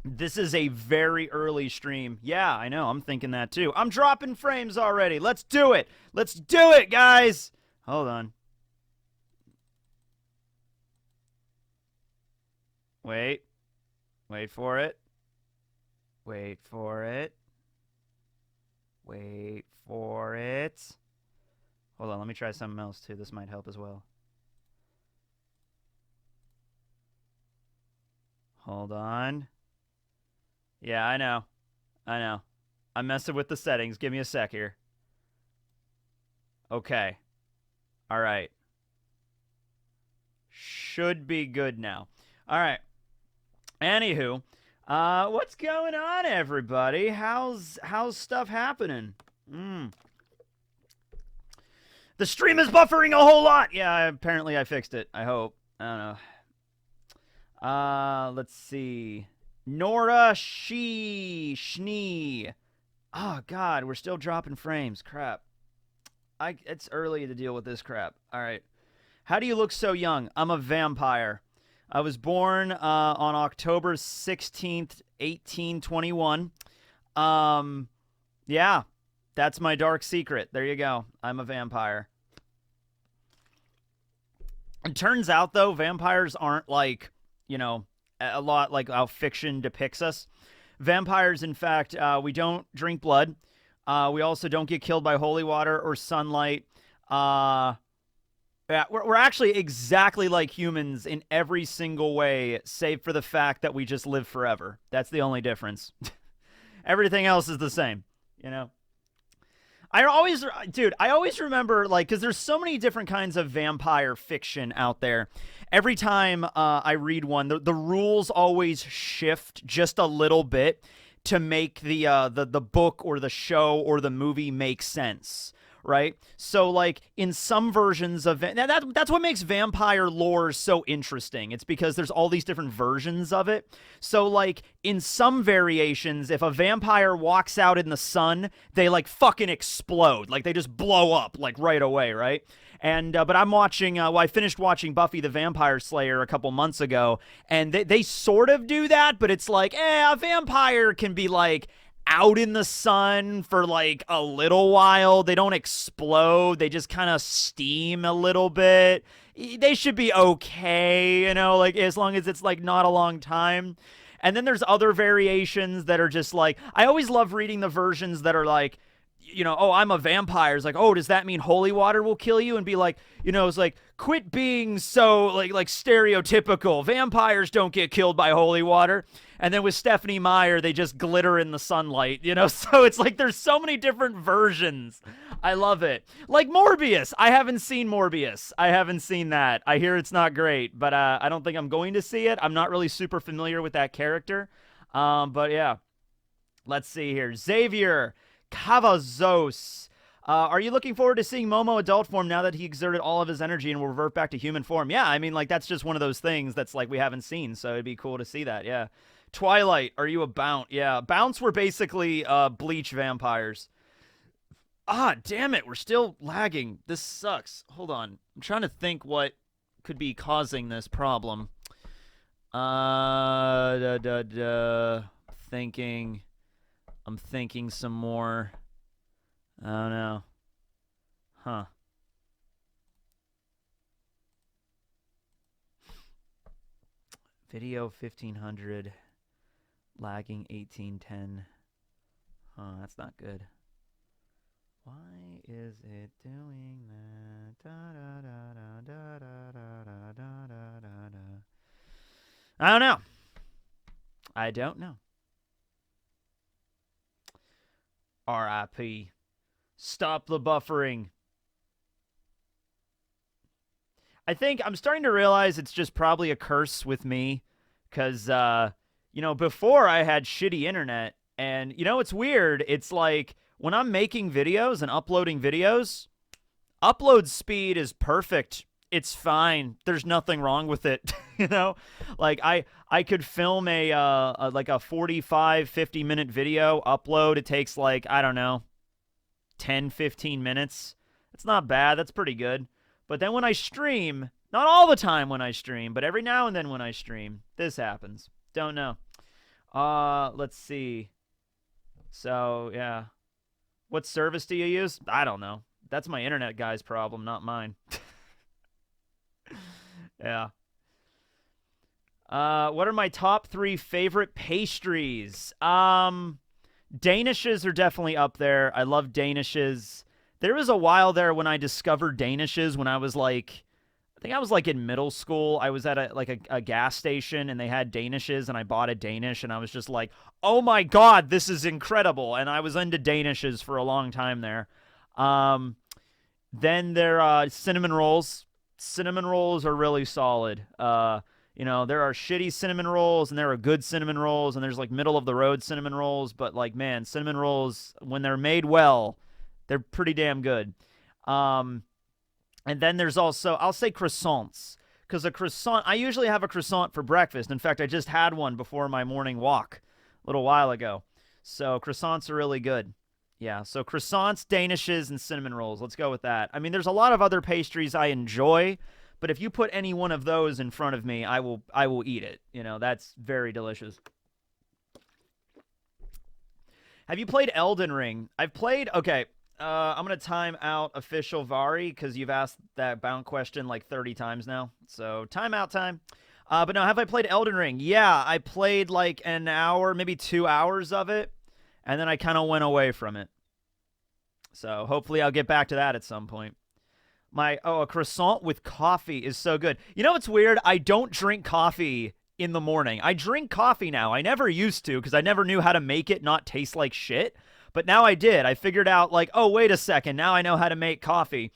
This is a very early stream. Yeah, I know. I'm thinking that too. I'm dropping frames already. Let's do it. Let's do it, guys. Hold on. Wait. Wait for it. Wait for it. Wait for it. Hold on. Let me try something else too. This might help as well. Hold on. Yeah, I know. I know. I'm messing with the settings. Give me a sec here. Okay. All right. Should be good now. All right. Anywho, what's going on, everybody? How's stuff happening? The stream is buffering a whole lot. Yeah, apparently I fixed it. I hope. I don't know. Let's see. Nora Schnee. Oh God, we're still dropping frames. Crap. It's early to deal with this crap. All right. How do you look so young? I'm a vampire. I was born on October 16th, 1821. Yeah, that's my dark secret. There you go. I'm a vampire. It turns out, though, vampires aren't like, you know, a lot like how fiction depicts us. Vampires, in fact, we don't drink blood. We also don't get killed by holy water or sunlight. Yeah, we're actually exactly like humans in every single way, save for the fact that we just live forever. That's the only difference. Everything else is the same, you know? I always remember, like, because there's so many different kinds of vampire fiction out there. Every time I read one, the rules always shift just a little bit to make the book or the show or the movie make sense. Right? So, like, in some versions of that's what makes vampire lore so interesting. It's because there's all these different versions of it. So, like, in some variations, if a vampire walks out in the sun, they, like, fucking explode. Like, they just blow up, like, right away, right? And but I'm watching. I finished watching Buffy the Vampire Slayer a couple months ago, and they sort of do that, but it's like, a vampire can be like out in the sun for like a little while. They don't explode. They just kind of steam a little bit. They should be okay, you know, like as long as it's like not a long time. And then there's other variations that are just like, I always love reading the versions that are like, you know, oh, I'm a vampire. It's like, oh, does that mean holy water will kill you? And be like, you know, it's like, quit being so like stereotypical. Vampires don't get killed by holy water. And then with Stephanie Meyer, they just glitter in the sunlight, you know? So it's like there's so many different versions. I love it. Like Morbius. I haven't seen Morbius. I haven't seen that. I hear it's not great, but I don't think I'm going to see it. I'm not really super familiar with that character. But yeah. Let's see here. Xavier Cavazos. Are you looking forward to seeing Momo adult form now that he exerted all of his energy and will revert back to human form? Yeah, I mean, like, that's just one of those things that's like we haven't seen, so it'd be cool to see that, yeah. Twilight, are you a Bounce? Yeah, Bounce were basically Bleach vampires. Ah, damn it, we're still lagging. This sucks. Hold on. I'm trying to think what could be causing this problem. Thinking. I'm thinking some more. I don't know. Huh. Video 1500. Lagging 1810. Huh, that's not good. Why is it doing that? I don't know. I don't know. RIP. Stop the buffering. I think I'm starting to realize it's just probably a curse with me. Because, you know, before I had shitty internet. And, you know, it's weird. It's like when I'm making videos and uploading videos, upload speed is perfect. It's fine. There's nothing wrong with it. You know, like I could film like a 45, 50-minute video, upload. It takes like, I don't know, 10, 15 minutes. It's not bad. That's pretty good. But then when I stream, not all the time when I stream, but every now and then when I stream, this happens. Don't know. Let's see. So, yeah. What service do you use? I don't know. That's my internet guy's problem, not mine. Yeah. What are my top 3 favorite pastries? Danishes are definitely up there. I love Danishes. There was a while there when I discovered Danishes when I was like, I think I was like in middle school. I was at a gas station and they had Danishes and I bought a Danish and I was just like, oh my God, this is incredible. And I was into Danishes for a long time there. Then there are cinnamon rolls. Cinnamon rolls are really solid. There are shitty cinnamon rolls and there are good cinnamon rolls and there's like middle of the road cinnamon rolls, but like, man, cinnamon rolls, when they're made well, they're pretty damn good. And then there's also, I'll say croissants, because a croissant, I usually have a croissant for breakfast. In fact, I just had one before my morning walk a little while ago. So croissants are really good. Yeah, so croissants, danishes, and cinnamon rolls. Let's go with that. I mean, there's a lot of other pastries I enjoy, but if you put any one of those in front of me, I will eat it. That's very delicious. Have you played Elden Ring? I've played, okay, I'm going to time out official Vari because you've asked that bound question like 30 times now. So timeout time. But no, have I played Elden Ring? Yeah, I played like an hour, maybe 2 hours of it. And then I kind of went away from it. So hopefully I'll get back to that at some point. A croissant with coffee is so good. You know what's weird? I don't drink coffee in the morning. I drink coffee now. I never used to because I never knew how to make it not taste like shit. But now I did. I figured out like, oh, wait a second. Now I know how to make coffee.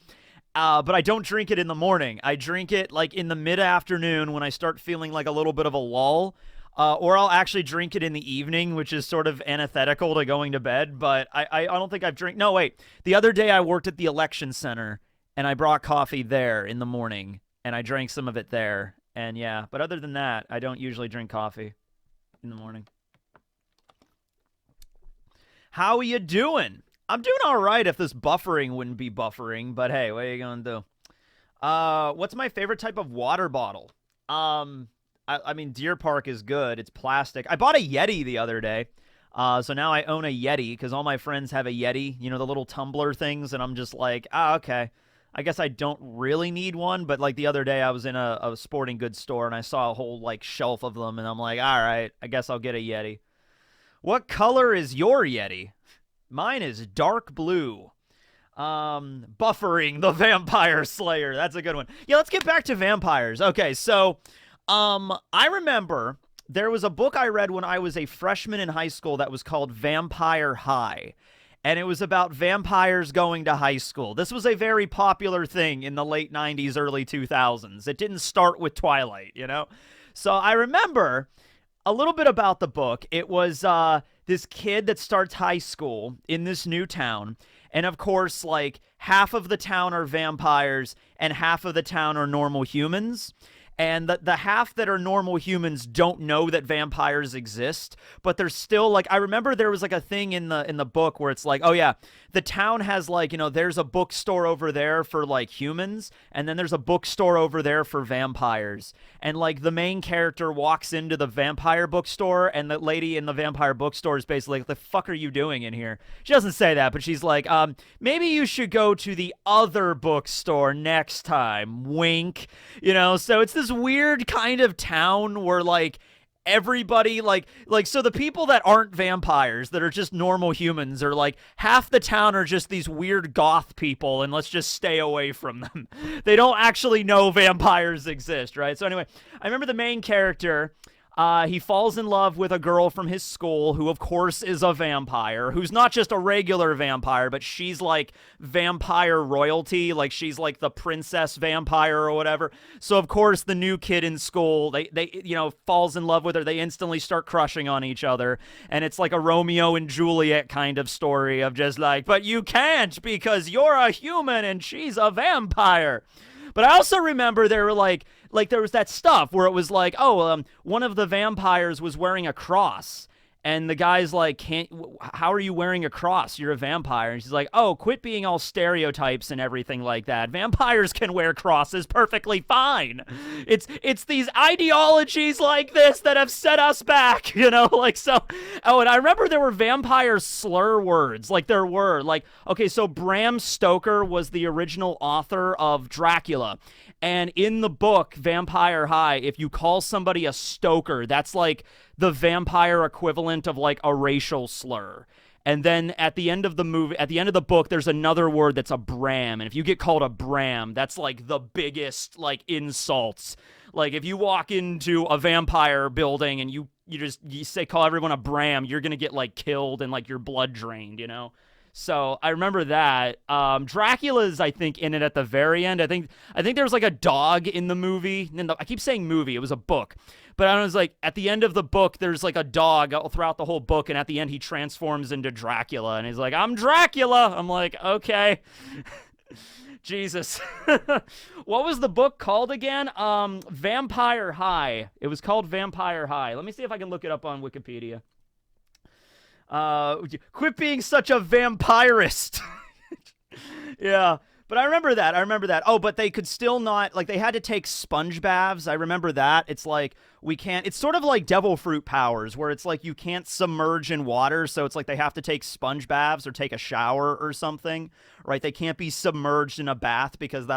But I don't drink it in the morning. I drink it like in the mid-afternoon when I start feeling like a little bit of a lull. Or I'll actually drink it in the evening, which is sort of antithetical to going to bed. But I don't think I've drank. No, wait. The other day I worked at the election center, and I brought coffee there in the morning, and I drank some of it there. And yeah, but other than that, I don't usually drink coffee in the morning. How are you doing? I'm doing all right if this buffering wouldn't be buffering. But hey, what are you going to do? What's my favorite type of water bottle? I mean, Deer Park is good. It's plastic. I bought a Yeti the other day. So now I own a Yeti because all my friends have a Yeti, the little tumbler things. And I'm just like, okay. I guess I don't really need one. But like the other day I was in a sporting goods store and I saw a whole like shelf of them. And I'm like, all right, I guess I'll get a Yeti. What color is your Yeti? Mine is dark blue. Buffering the Vampire Slayer. That's a good one. Yeah, let's get back to vampires. Okay, so... I remember there was a book I read when I was a freshman in high school that was called Vampire High, and it was about vampires going to high school. This was a very popular thing in the late 90s, early 2000s. It didn't start with Twilight, So I remember a little bit about the book. It was this kid that starts high school in this new town, and of course, like, half of the town are vampires and half of the town are normal humans. And the half that are normal humans don't know that vampires exist, but they're still like, I remember there was like a thing in the book where it's like, oh yeah, the town has like, there's a bookstore over there for like humans, and then there's a bookstore over there for vampires. And like the main character walks into the vampire bookstore, and the lady in the vampire bookstore is basically like, the fuck are you doing in here? She doesn't say that, but she's like, maybe you should go to the other bookstore next time, wink. So it's this weird kind of town where like everybody like so the people that aren't vampires, that are just normal humans, are like, half the town are just these weird goth people and let's just stay away from them. They don't actually know vampires exist, right? So anyway, I remember the main character, he falls in love with a girl from his school who, of course, is a vampire, who's not just a regular vampire, but she's like vampire royalty, like she's like the princess vampire or whatever. So, of course, the new kid in school, they falls in love with her. They instantly start crushing on each other. And it's like a Romeo and Juliet kind of story of just like, but you can't because you're a human and she's a vampire. But I also remember there were like there was that stuff where it was like, one of the vampires was wearing a cross, And the guy's like, how are you wearing a cross? You're a vampire. And she's like, oh, quit being all stereotypes and everything like that. Vampires can wear crosses perfectly fine. It's these ideologies like this that have set us back, like so. Oh, and I remember there were vampire slur words. Like there were okay, so Bram Stoker was the original author of Dracula. And in the book, Vampire High, if you call somebody a stoker, that's like the vampire equivalent of like a racial slur. And then at the end of the book, there's another word that's a bram. And if you get called a bram, that's like the biggest like insults. Like if you walk into a vampire building and you call everyone a bram, you're going to get like killed and like your blood drained, So I remember that. Dracula's, I think, in it at the very end. I think there was like a dog in the movie. I keep saying movie. It was a book. But I was like, at the end of the book, there's like a dog throughout the whole book. And at the end, he transforms into Dracula. And he's like, I'm Dracula. I'm like, okay. Jesus. What was the book called again? Vampire High. It was called Vampire High. Let me see if I can look it up on Wikipedia. Quit being such a vampirist. Yeah, but I remember that. Oh, but they could still not, like, they had to take sponge baths. I remember that. It's like, it's sort of like devil fruit powers, where it's like you can't submerge in water, so it's like they have to take sponge baths or take a shower or something, right? They can't be submerged in a bath because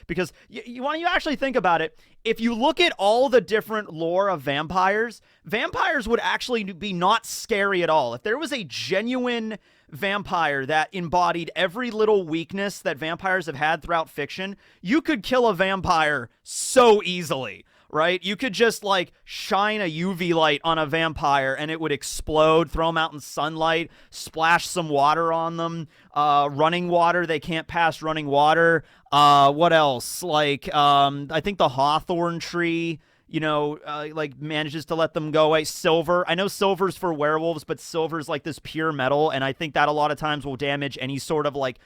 because when you actually think about it, if you look at all the different lore of vampires would actually be not scary at all. If there was a genuine vampire that embodied every little weakness that vampires have had throughout fiction, you could kill a vampire so easily, right? You could just like shine a UV light on a vampire and it would explode, throw them out in sunlight, splash some water on them, running water, they can't pass running water. What else? Like, I think the hawthorn tree, like manages to let them go away. Silver. I know silver's for werewolves, but silver's like this pure metal, and I think that a lot of times will damage any sort of like,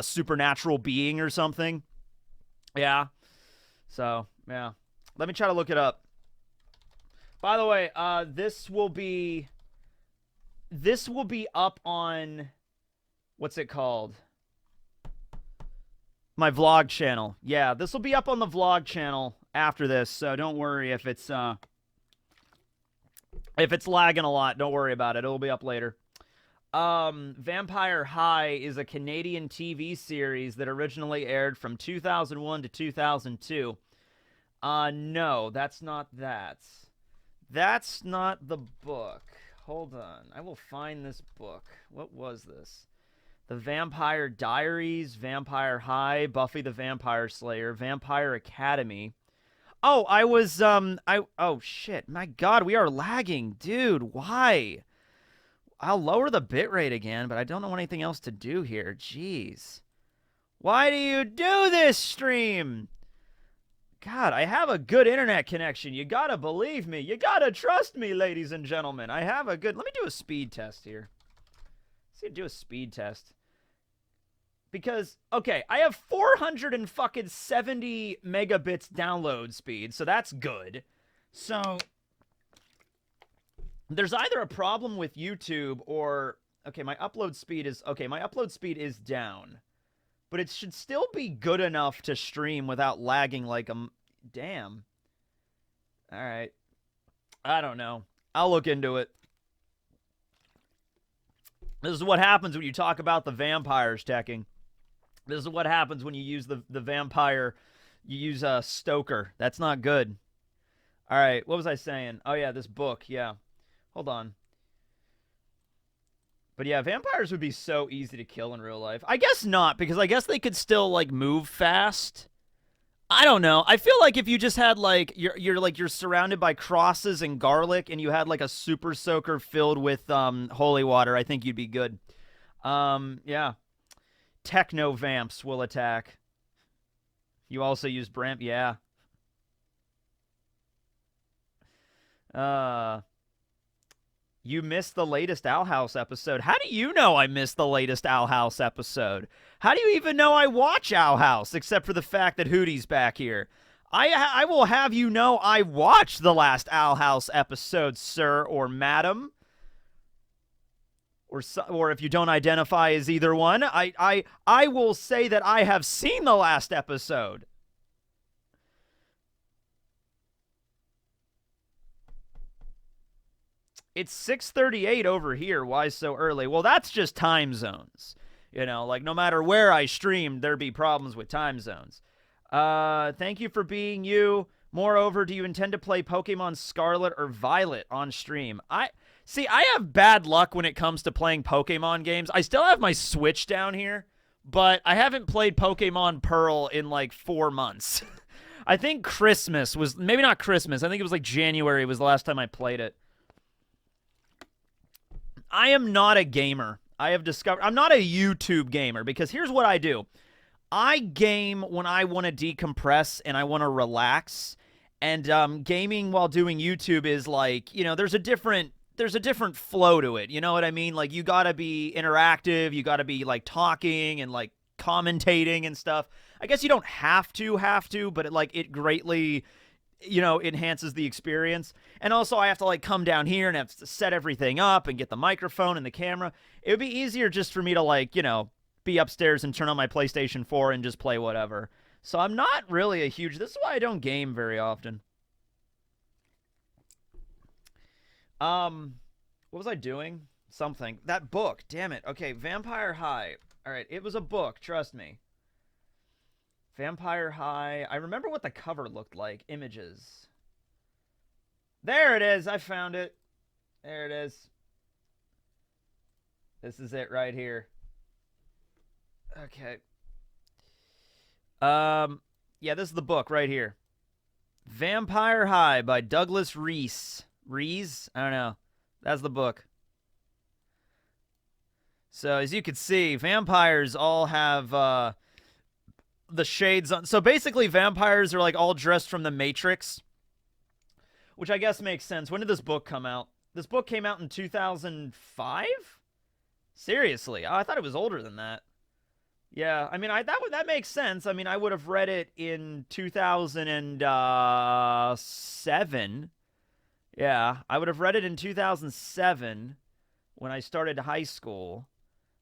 supernatural being or something. Yeah. So, yeah. Let me try to look it up. By the way, this will be up on, what's it called? My vlog channel. Yeah, this will be up on the vlog channel after this, so don't worry if it's lagging a lot. Don't worry about it. It'll be up later. Vampire High is a Canadian TV series that originally aired from 2001 to 2002. No, that's not that. That's not the book. Hold on. I will find this book. What was this? The Vampire Diaries, Vampire High, Buffy the Vampire Slayer, Vampire Academy. Oh, oh shit. My God, we are lagging. Dude, why? I'll lower the bitrate again, but I don't know anything else to do here. Jeez. Why do you do this, stream? God, I have a good internet connection. You gotta believe me. You gotta trust me, ladies and gentlemen. I have a good... Let me do a speed test here. Let's do a speed test. Because, okay, I have 470 megabits download speed, so that's good. So, there's either a problem with YouTube or... Okay, my upload speed is down. But it should still be good enough to stream without lagging like a... Damn. Alright. I don't know. I'll look into it. This is what happens when you talk about the vampires, Tekking. This is what happens when you use the vampire. You use a stoker. That's not good. Alright, what was I saying? Oh yeah, this book, yeah. Hold on. But yeah, vampires would be so easy to kill in real life. I guess not, because I guess they could still, like, move fast. I don't know. I feel like if you just had, like, you're surrounded by crosses and garlic, and you had, like, a super soaker filled with, holy water, I think you'd be good. Yeah. Techno vamps will attack. You also use Bram, yeah. You missed the latest Owl House episode. How do you know I missed the latest Owl House episode? How do you even know I watch Owl House, except for the fact that Hootie's back here? I will have you know I watched the last Owl House episode, sir or madam. or if you don't identify as either one, I will say that I have seen the last episode. It's 6:38 over here. Why so early? Well, that's just time zones. You know, like no matter where I streamed, there'd be problems with time zones. Thank you for being you. Moreover, do you intend to play Pokemon Scarlet or Violet on stream? I have bad luck when it comes to playing Pokemon games. I still have my Switch down here, but I haven't played Pokemon Pearl in like 4 months. I think Christmas was, maybe not Christmas. I think it was like January was the last time I played it. I am not a gamer. I'm not a YouTube gamer because here's what I do. I game when I want to decompress and I want to relax. And gaming while doing YouTube is like, you know, there's a different flow to it. You know what I mean? Like you got to be interactive. You got to be like talking and like commentating and stuff. I guess you don't have to, but it greatly, you know, enhances the experience. And also I have to like come down here and have to set everything up and get the microphone and the camera. It would be easier just for me to like, you know, be upstairs and turn on my PlayStation 4 and just play whatever. So I'm not really a huge, this is why I don't game very often. What was I doing? Something. That book, damn it. Okay, Vampire High. All right, it was a book, trust me. Vampire High. I remember what the cover looked like. Images. There it is. I found it. There it is. This is it right here. Okay. Yeah, this is the book right here. Vampire High by Douglas Reese. Reese? I don't know. That's the book. So, as you can see, vampires all have, the shades on. So basically vampires are like all dressed from the Matrix, which I guess makes sense. When did this book come out? This book came out in 2005? Seriously? Oh, I thought it was older than that. Yeah, I mean, that makes sense. I mean, I would have read it in 2007. Yeah, I would have read it in 2007 when I started high school.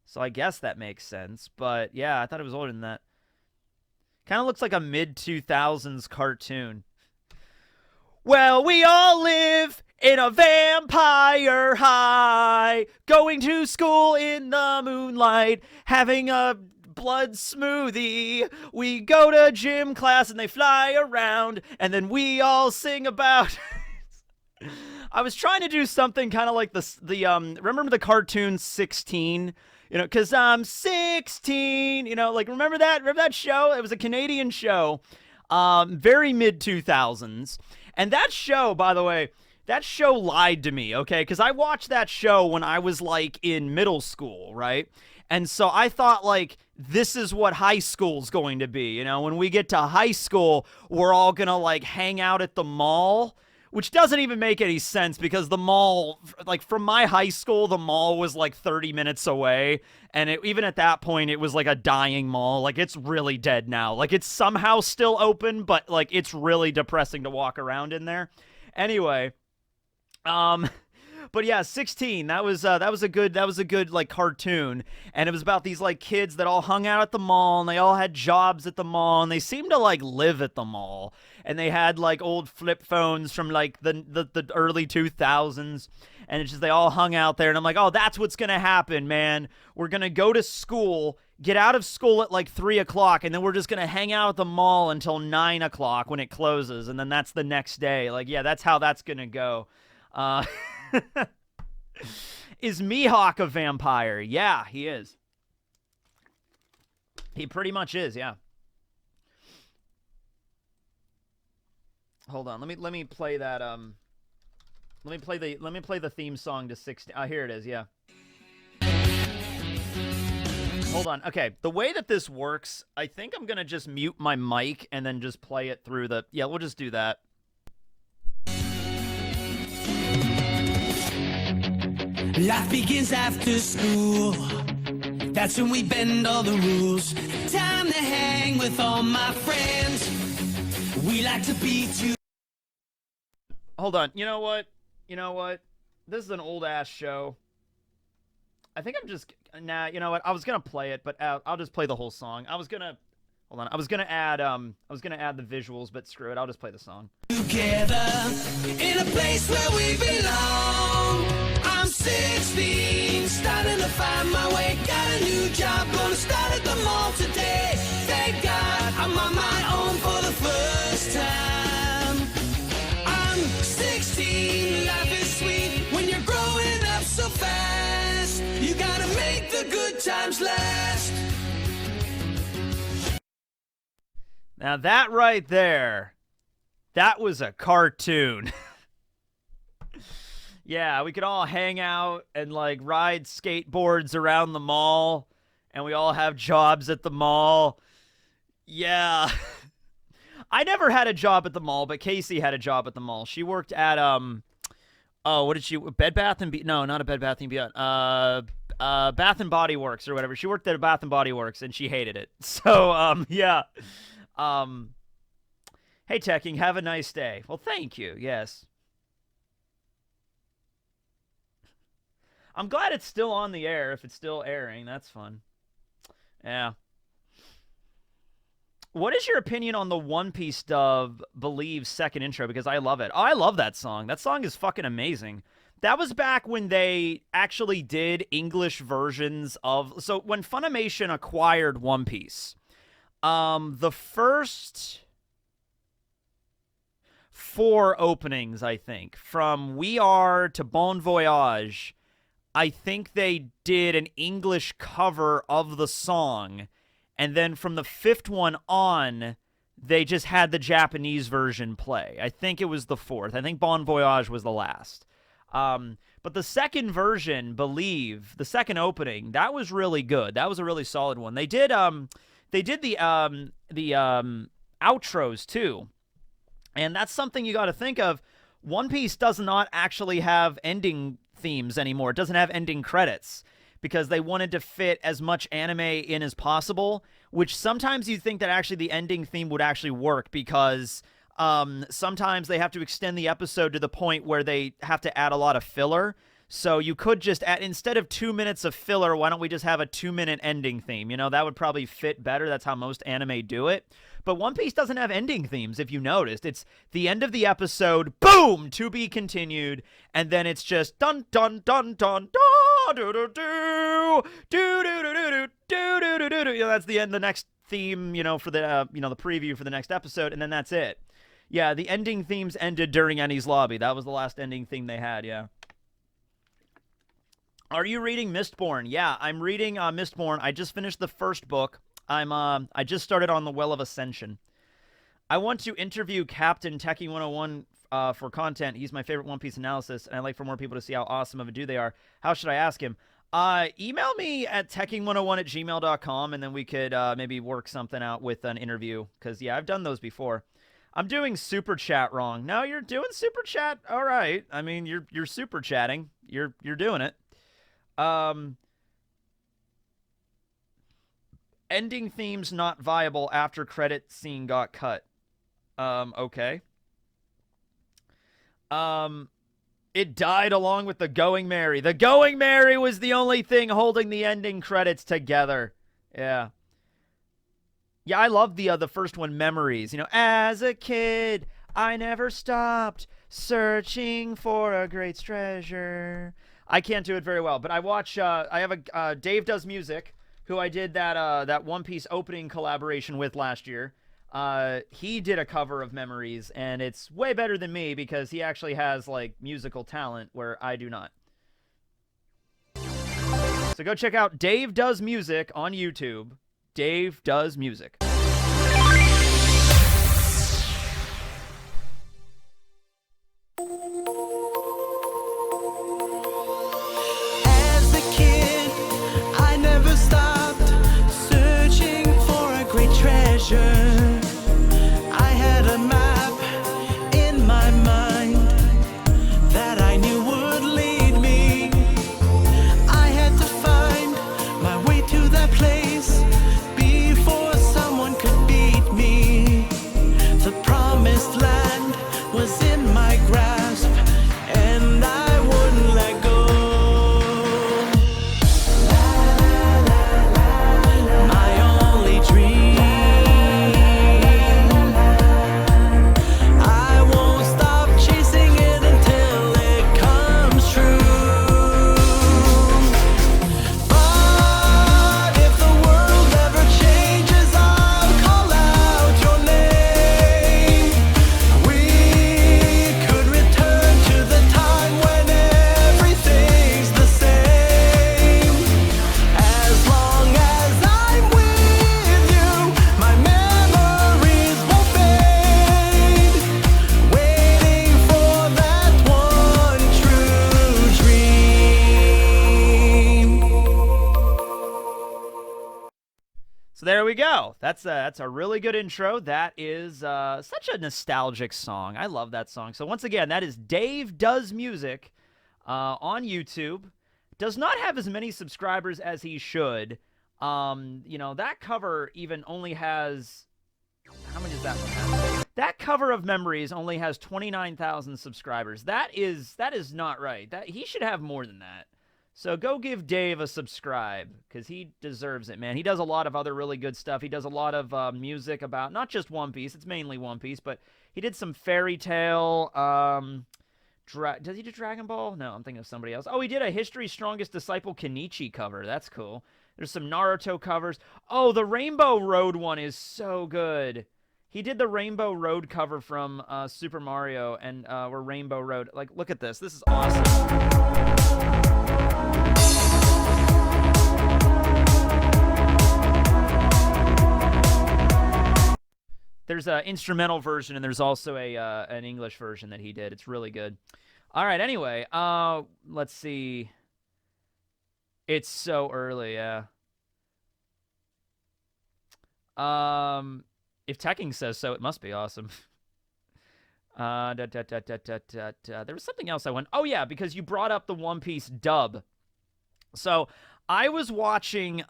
So I guess that makes sense. But yeah, I thought it was older than that. Kind of looks like a mid-2000s cartoon. Well, we all live in a vampire high, going to school in the moonlight, having a blood smoothie. We go to gym class and they fly around, and then we all sing about... I was trying to do something kind of like remember the cartoon 16? You know, because I'm 16, you know, like, remember that show? It was a Canadian show, very mid-2000s. And that show, by the way, that show lied to me, okay? Because I watched that show when I was, like, in middle school, right? And so I thought, like, this is what high school's going to be, you know? When we get to high school, we're all gonna, like, hang out at the mall. Which doesn't even make any sense because the mall, like from my high school, the mall was like 30 minutes away. And even at that point, it was like a dying mall. Like it's really dead now. Like it's somehow still open, but like it's really depressing to walk around in there. Anyway, but yeah, 16. That was a good like cartoon, and it was about these like kids that all hung out at the mall, and they all had jobs at the mall, and they seemed to like live at the mall, and they had like old flip phones from like the early 2000s, and it's just they all hung out there, and I'm like, oh, that's what's gonna happen, man. We're gonna go to school, get out of school at like 3 o'clock, and then we're just gonna hang out at the mall until 9 o'clock when it closes, and then that's the next day. Like, yeah, that's how that's gonna go. Is Mihawk a vampire? Yeah, he is. He pretty much is, yeah. Hold on, let me play that let me play the theme song to 16. Here it is, yeah. Hold on. Okay, the way that this works, I think I'm going to just mute my mic and then just play it through the... Yeah, we'll just do that. Life begins after school. That's when we bend all the rules. Time to hang with all my friends. We like to be too... Hold on. You know what? This is an old-ass show. I think I'm just nah. You know what? I was gonna play it, but I'll just play the whole song. Hold on. I was gonna add the visuals, but screw it. I'll just play the song. Together in a place where we belong. I'm 16, starting to find my way. Got a new job, gonna start at the mall today. Thank God I'm on my own for the first time. I'm 16, life is sweet when you're growing up so fast. You gotta make the good times last. Now that right there, that was a cartoon. Yeah, we could all hang out and like ride skateboards around the mall, and we all have jobs at the mall. Yeah. I never had a job at the mall, but Casey had a job at the mall. She worked at what did she Bed Bath and no, not a Bed Bath and Beyond. Bath and Body Works or whatever. She worked at a Bath and Body Works and she hated it. So yeah. Hey Tekking, have a nice day. Well, thank you. Yes. I'm glad it's still on the air if it's still airing. That's fun. Yeah. What is your opinion on the One Piece dub Believe's second intro? Because I love it. I love that song. That song is fucking amazing. That was back when they actually did English versions of... So when Funimation acquired One Piece, the first 4 openings, I think, from We Are to Bon Voyage, I think they did an English cover of the song. And then from the 5th one on, they just had the Japanese version play. I think it was the 4th. I think Bon Voyage was the last. But the second version, Believe, the second opening, that was really good. That was a really solid one. They did the outros too. And that's something you got to think of. One Piece does not actually have ending themes anymore. It doesn't have ending credits, because they wanted to fit as much anime in as possible, which sometimes you think that actually the ending theme would actually work, because sometimes they have to extend the episode to the point where they have to add a lot of filler. So you could just add, instead of 2 minutes of filler, why don't we just have a 2-minute ending theme? You know, that would probably fit better. That's how most anime do it. But One Piece doesn't have ending themes, if you noticed. It's the end of the episode, boom, to be continued, and then it's just dun dun dun dun dun do do do do do do do do do do do. You know, that's the end. The next theme, you know, for the the preview for the next episode, and then that's it. Yeah, the ending themes ended during Eni's Lobby. That was the last ending theme they had. Yeah. Are you reading Mistborn? Yeah, I'm reading Mistborn. I just finished the first book. I just started on the Well of Ascension. I want to interview Captain Tekking101 for content. He's my favorite One Piece analysis, and I'd like for more people to see how awesome of a dude they are. How should I ask him? Email me at tekking101@gmail.com, and then we could maybe work something out with an interview. Because, yeah, I've done those before. I'm doing Super Chat wrong. No, you're doing Super Chat? All right. I mean, you're Super Chatting. You're doing it. Ending themes not viable after credit scene got cut. Okay. It died along with the Going Merry. The Going Merry was the only thing holding the ending credits together. Yeah. Yeah, I love the first one, Memories. You know, as a kid, I never stopped searching for a great treasure. I can't do it very well, but I watch, I have a, Dave Does Music, who I did that One Piece opening collaboration with last year. He did a cover of Memories, and it's way better than me because he actually has, like, musical talent where I do not. So go check out Dave Does Music on YouTube. Dave Does Music. As a kid, I never stopped searching for a great treasure. I had a map in my mind that I knew would lead me. I had to find my way to that place before someone there we go. That's a really good intro. That is such a nostalgic song. I love that song. So once again, that is Dave Does Music on YouTube. Does not have as many subscribers as he should. You know, that cover even only has... How many does that one have? That cover of Memories only has 29,000 subscribers. That is not right. He should have more than that. So go give Dave a subscribe, because he deserves it, man. He does a lot of other really good stuff. He does a lot of music about, not just One Piece, it's mainly One Piece, but he did some Fairy Tale, does he do Dragon Ball? No, I'm thinking of somebody else. Oh, he did a History's Strongest Disciple Kenichi cover. That's cool. There's some Naruto covers. Oh, the Rainbow Road one is so good. He did the Rainbow Road cover from Super Mario, and or Rainbow Road. Like, look at this. This is awesome. There's an instrumental version, and there's also an English version that he did. It's really good. All right, anyway, let's see. It's so early, yeah. If Tekking says so, it must be awesome. There was something else I went... Oh, yeah, because you brought up the One Piece dub. So, I was watching...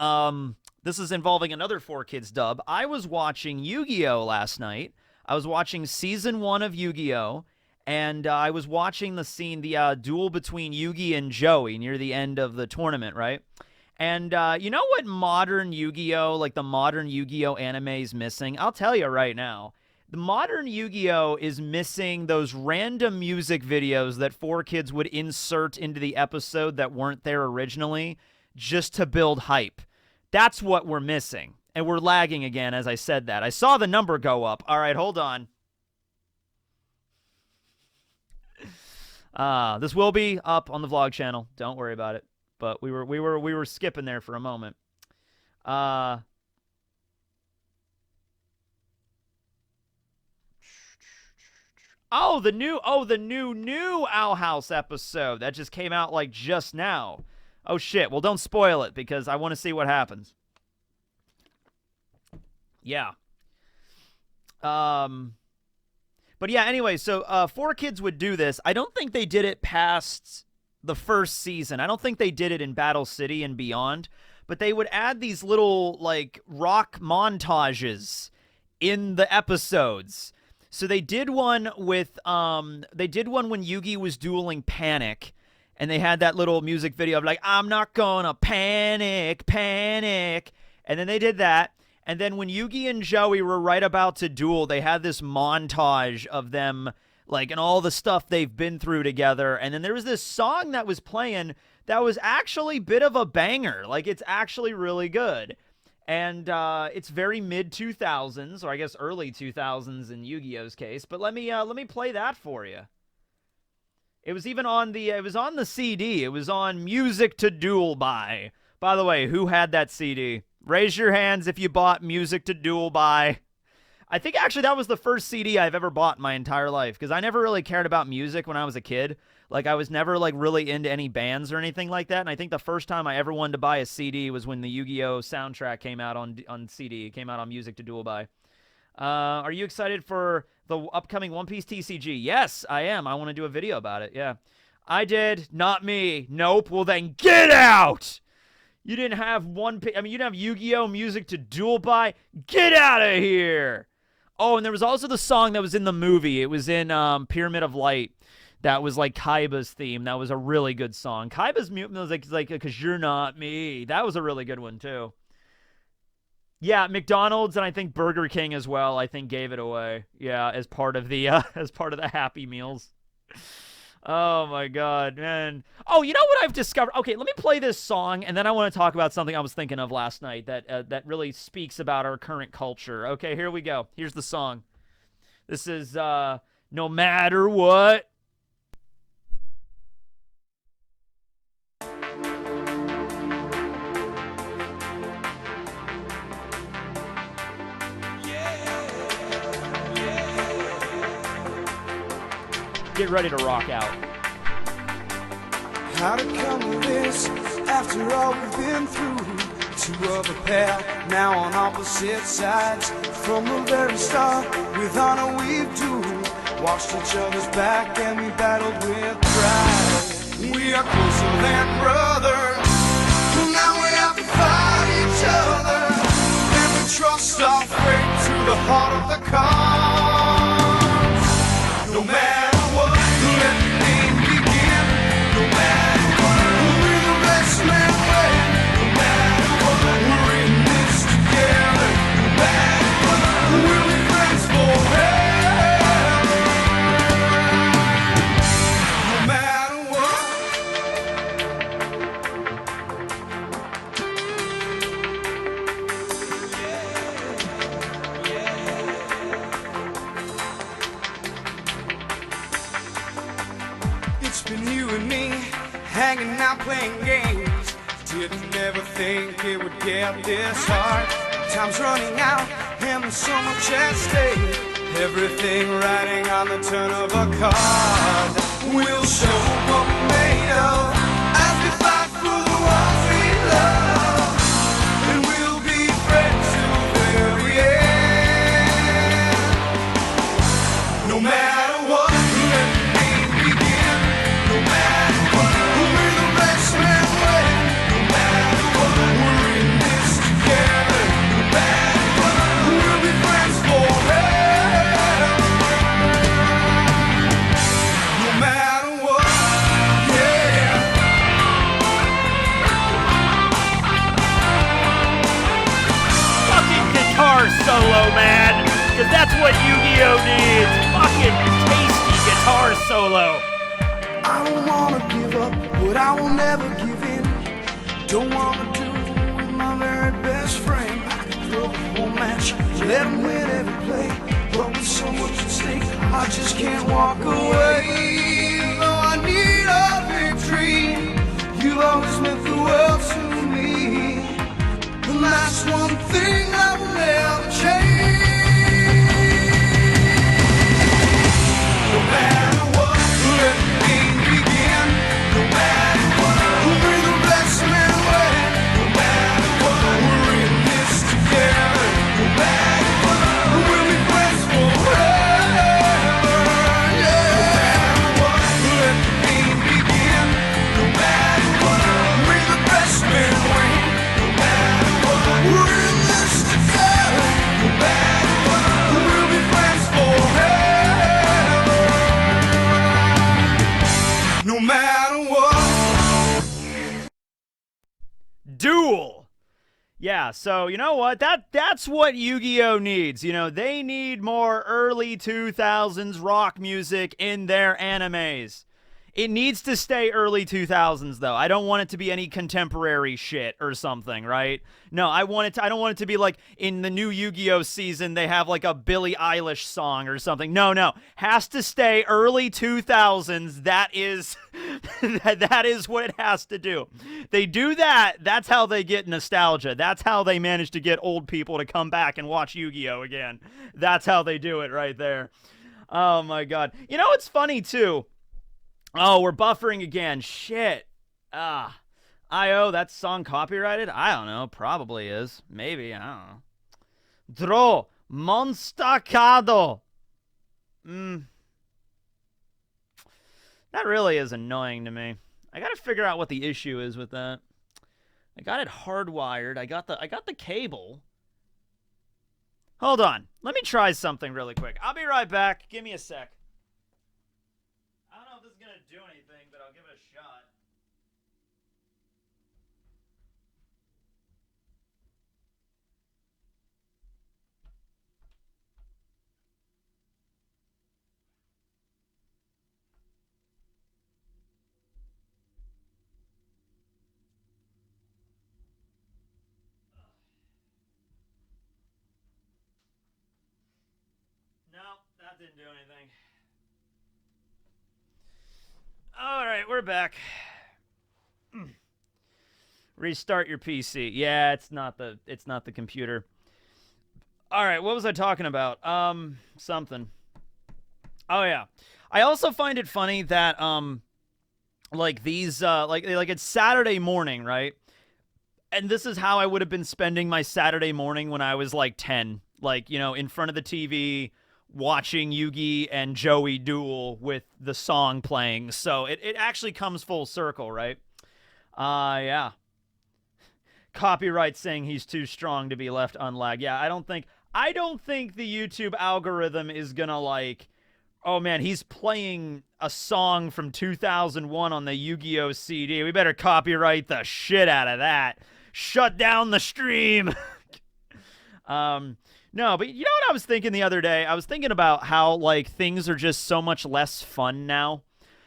This is involving another 4Kids dub. I was watching Yu-Gi-Oh! Last night. I was watching Season 1 of Yu-Gi-Oh! And I was watching the duel between Yugi and Joey near the end of the tournament, right? And you know what modern Yu-Gi-Oh!, like the modern Yu-Gi-Oh! Anime is missing? I'll tell you right now. The modern Yu-Gi-Oh! Is missing those random music videos that 4Kids would insert into the episode that weren't there originally just to build hype. That's what we're missing. And we're lagging again as I said that. I saw the number go up. All right, hold on. This will be up on the vlog channel. Don't worry about it. But we were skipping there for a moment. Oh, the new Owl House episode that just came out like just now. Oh shit. Well, don't spoil it because I want to see what happens. Yeah. But yeah, anyway, so 4Kids would do this. I don't think they did it past the first season. I don't think they did it in Battle City and beyond, but they would add these little like rock montages in the episodes. So they did one with when Yugi was dueling Panic, and they had that little music video of like, I'm not gonna panic, panic. And then they did that. And then when Yugi and Joey were right about to duel, they had this montage of them, like, and all the stuff they've been through together. And then there was this song that was playing that was actually a bit of a banger. Like, it's actually really good. And it's very mid-2000s, or I guess early 2000s in Yu-Gi-Oh's case. But let me play that for you. It was even on the CD. It was on Music to Duel By. By the way, who had that CD? Raise your hands if you bought Music to Duel By. I think actually that was the first CD I've ever bought in my entire life, because I never really cared about music when I was a kid. Like, I was never, like, really into any bands or anything like that, and I think the first time I ever wanted to buy a CD was when the Yu-Gi-Oh! Soundtrack came out on CD. It came out on Music to Duel By. Are you excited for the upcoming One Piece TCG? Yes, I am. I want to do a video about it, yeah. I did. Not me. Nope. Well, then get out! You didn't have you didn't have Yu-Gi-Oh! Music to Duel By? Get out of here! Oh, and there was also the song that was in the movie. It was in Pyramid of Light. That was like Kaiba's theme. That was a really good song. Kaiba's mutant was like, because you're not me. That was a really good one, too. Yeah, McDonald's and I think Burger King as well, I think gave it away. Yeah, as part of the Happy Meals. Oh my god, man. Oh, you know what I've discovered? Okay, let me play this song, and then I want to talk about something I was thinking of last night that really speaks about our current culture. Okay, here we go. Here's the song. This is No Matter What. Get ready to rock out. How to come to this after all we've been through? Two of a pair, now on opposite sides. From the very start, with honor we've doomed. Watched each other's back and we battled with pride. We are closer than brothers. Now we have to fight each other. And we trust our fate to the heart of the cards. No matter what, let the game begin. No matter what, we'll be the best man win. No matter what, we're in this together. No matter what, we'll be friends forever. No matter what. It's been you and me, hanging out playing games. Didn't ever think it would get this hard. Time's running out and there's so much at stake. Everything riding on the turn of a card. We'll show what we're made of as we fight for the ones we love. And we'll be friends till the very end. No matter what, let the game begin. No matter what, we'll be the best man win. No matter what, we're in this together. No matter what, we'll be friends forever. No matter what, yeah. Fucking guitar solo, man. Because that's what Yu-Gi-Oh needs. Fucking tasty guitar solo. I don't wanna give up, but I will never give in. Don't wanna do it with my very best friend. I could throw the whole match, let him win every play. But with so much at stake, I just can't walk away. Though I need a victory, you've always meant the world to me. And that's one thing I will never change. No matter what, let the game begin. No matter what, we'll be the best man win. No matter what, we're in this together. No matter what, we'll be friends forever. Yeah. No matter what, let the game begin. No matter what, we're the best man win. No matter what, we're in this together. No matter what, we'll be friends forever. No matter what. Duel. Yeah, so you know what? That's what Yu-Gi-Oh needs. You know, they need more early 2000s rock music in their animes. It needs to stay early 2000s though. I don't want it to be any contemporary shit or something, right? No, I don't want it to be like in the new Yu-Gi-Oh season they have like a Billie Eilish song or something. No. Has to stay early 2000s. That is that is what it has to do. They do that, that's how they get nostalgia. That's how they manage to get old people to come back and watch Yu-Gi-Oh again. That's how they do it right there. Oh my god. You know what's funny too? Oh, we're buffering again. Shit. I.O., that song copyrighted? I don't know. Probably is. Maybe. I don't know. Dro. Monstacado. That really is annoying to me. I gotta figure out what the issue is with that. I got it hardwired. I got the cable. Hold on. Let me try something really quick. I'll be right back. Give me a sec. I don't know if this is going to do anything, but I'll give it a shot. No, that didn't do anything. All right, we're back. Restart your PC. Yeah, it's not the computer. All right, what was I talking about? Something. Oh yeah. I also find it funny that like these like it's Saturday morning, right? And this is how I would have been spending my Saturday morning when I was like 10, like, you know, in front of the TV watching Yugi and Joey duel with the song playing. So it actually comes full circle, right? Yeah. Copyright saying he's too strong to be left unlagged. Yeah, I don't think the YouTube algorithm is gonna like, oh man, he's playing a song from 2001 on the Yu-Gi-Oh CD. We better copyright the shit out of that. Shut down the stream. No, but you know what I was thinking the other day? I was thinking about how like things are just so much less fun now,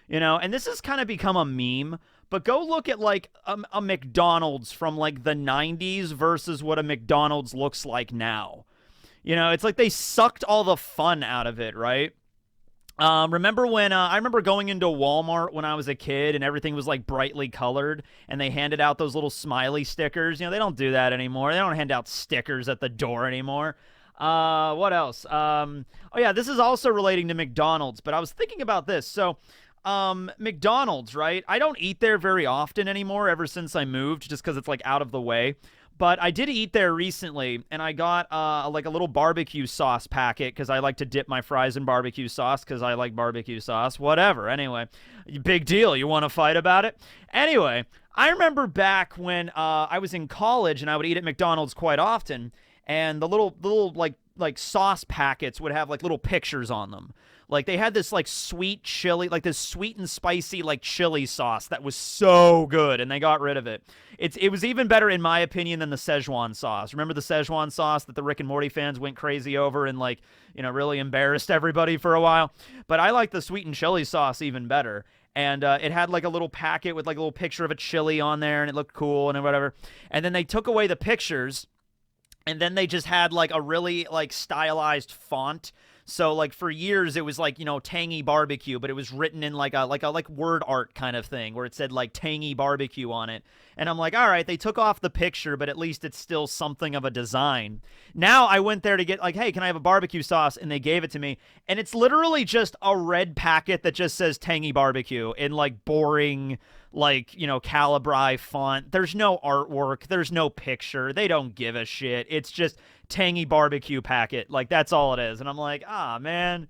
you know, and this has kind of become a meme. But go look at like a McDonald's from like the 90s versus what a McDonald's looks like now. You know, it's like they sucked all the fun out of it, right? Remember when I remember going into Walmart when I was a kid and everything was like brightly colored and they handed out those little smiley stickers. You know, they don't do that anymore. They don't hand out stickers at the door anymore. What else? Oh yeah, this is also relating to McDonald's, but I was thinking about this. So, McDonald's, right? I don't eat there very often anymore ever since I moved just because it's like out of the way. But I did eat there recently, and I got like a little barbecue sauce packet because I like to dip my fries in barbecue sauce because I like barbecue sauce. Whatever. Anyway, big deal. You want to fight about it? Anyway, I remember back when I was in college and I would eat at McDonald's quite often, and the little like sauce packets would have like little pictures on them. Like they had this like sweet chili, like this sweet and spicy like chili sauce that was so good, and they got rid of it. It was even better in my opinion than the Szechuan sauce. Remember the Szechuan sauce that the Rick and Morty fans went crazy over and like, you know, really embarrassed everybody for a while? But I like the sweet and chili sauce even better. And it had like a little packet with like a little picture of a chili on there, and it looked cool and whatever. And then they took away the pictures, and then they just had like a really like stylized font. So like for years it was like, you know, tangy barbecue, but it was written in like a word art kind of thing where it said like tangy barbecue on it. And I'm like, all right, they took off the picture, but at least it's still something of a design. Now I went there to get like, hey, can I have a barbecue sauce? And they gave it to me. And it's literally just a red packet that just says tangy barbecue in like boring, like, you know, Calibri font. There's no artwork. There's no picture. They don't give a shit. It's just tangy barbecue packet. Like, that's all it is. And I'm like, man,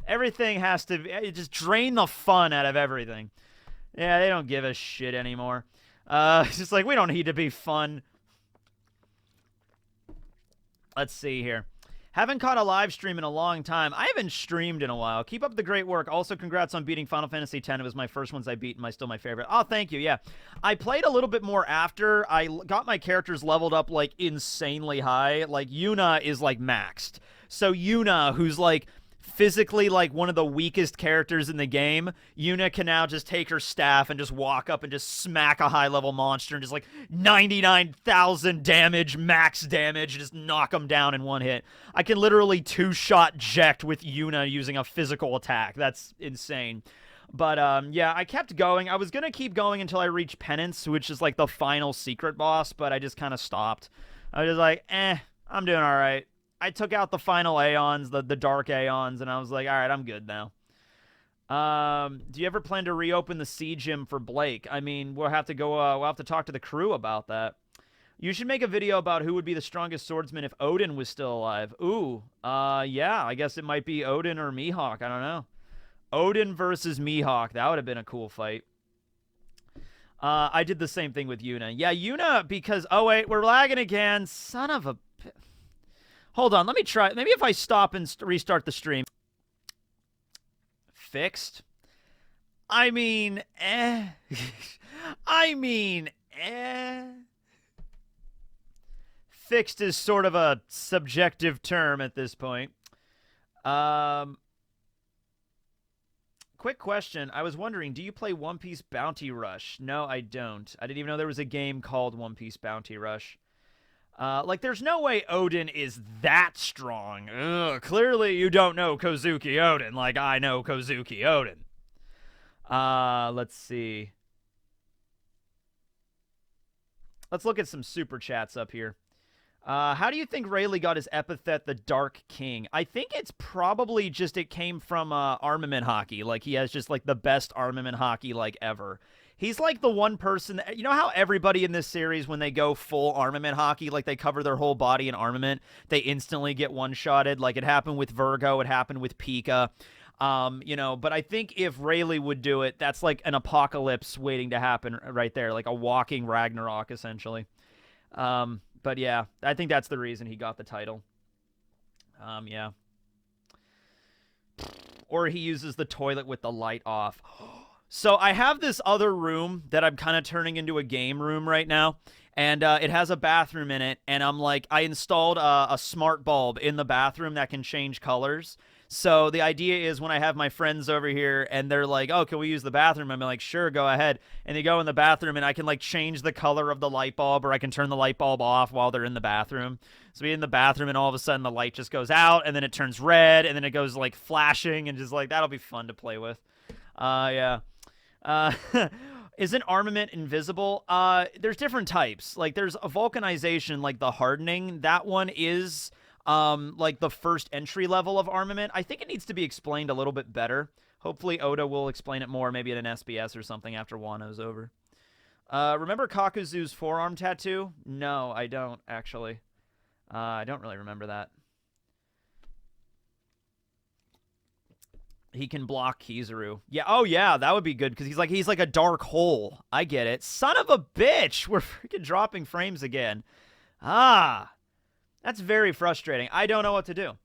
everything has to just drain the fun out of everything. Yeah, they don't give a shit anymore. It's just like, we don't need to be fun. Let's see here. Haven't caught a live stream in a long time. I haven't streamed in a while. Keep up the great work. Also, congrats on beating Final Fantasy X. It was my first ones I beat, and my still my favorite. Oh, thank you. Yeah. I played a little bit more after. I got my characters leveled up, like, insanely high. Like, Yuna is, like, maxed. So Yuna, who's, like, physically, like, one of the weakest characters in the game, Yuna can now just take her staff and just walk up and just smack a high-level monster and just, like, 99,000 damage, max damage, and just knock them down in one hit. I can literally two-shot Jekt with Yuna using a physical attack. That's insane. But, yeah, I kept going. I was gonna keep going until I reached Penance, which is, like, the final secret boss, but I just kind of stopped. I was just like, I'm doing all right. I took out the final Aeons, the dark Aeons, and I was like, all right, I'm good now. Do you ever plan to reopen the Sea Gym for Blake? I mean, we'll have to go, we'll have to talk to the crew about that. You should make a video about who would be the strongest swordsman if Odin was still alive. Ooh, yeah, I guess it might be Odin or Mihawk, I don't know. Odin versus Mihawk, that would have been a cool fight. I did the same thing with Yuna. Yeah, Yuna, because, oh wait, we're lagging again. Son of a... Hold on, let me try. Maybe if I stop and restart the stream. Fixed? I mean, I mean, Fixed is sort of a subjective term at this point. Quick question. I was wondering, do you play One Piece Bounty Rush? No, I don't. I didn't even know there was a game called One Piece Bounty Rush. Like, there's no way Odin is that strong. Ugh, clearly you don't know Kozuki Odin like I know Kozuki Odin. Let's see. Let's look at some super chats up here. How do you think Rayleigh got his epithet, the Dark King? I think it's probably just it came from armament hockey. Like, he has just, like, the best armament hockey, like, ever. He's like the one person that, you know how everybody in this series, when they go full armament hockey, like they cover their whole body in armament, they instantly get one-shotted. Like it happened with Virgo, it happened with Pika. But I think if Rayleigh would do it, that's like an apocalypse waiting to happen right there, like a walking Ragnarok, essentially. But yeah, I think that's the reason he got the title. Yeah. Or he uses the toilet with the light off. So I have this other room that I'm kind of turning into a game room right now, and it has a bathroom in it, and I installed a smart bulb in the bathroom that can change colors. So the idea is when I have my friends over here and they're like, oh, can we use the bathroom? I'm like, sure, go ahead. And they go in the bathroom and I can change the color of the light bulb, or I can turn the light bulb off while they're in the bathroom. So we're in the bathroom and all of a sudden the light just goes out and then it turns red and then it goes flashing and just that'll be fun to play with. Yeah. Isn't armament invisible? There's different types. There's a vulcanization, the hardening. That one is the first entry level of armament. I think it needs to be explained a little bit better. Hopefully Oda will explain it more, maybe in an SBS or something after Wano's over. Remember Kakuzu's forearm tattoo? No, I don't, actually. I don't really remember that. He can block Kizaru. Yeah, oh yeah, that would be good, because he's like a dark hole. I get it. Son of a bitch! We're freaking dropping frames again. That's very frustrating. I don't know what to do.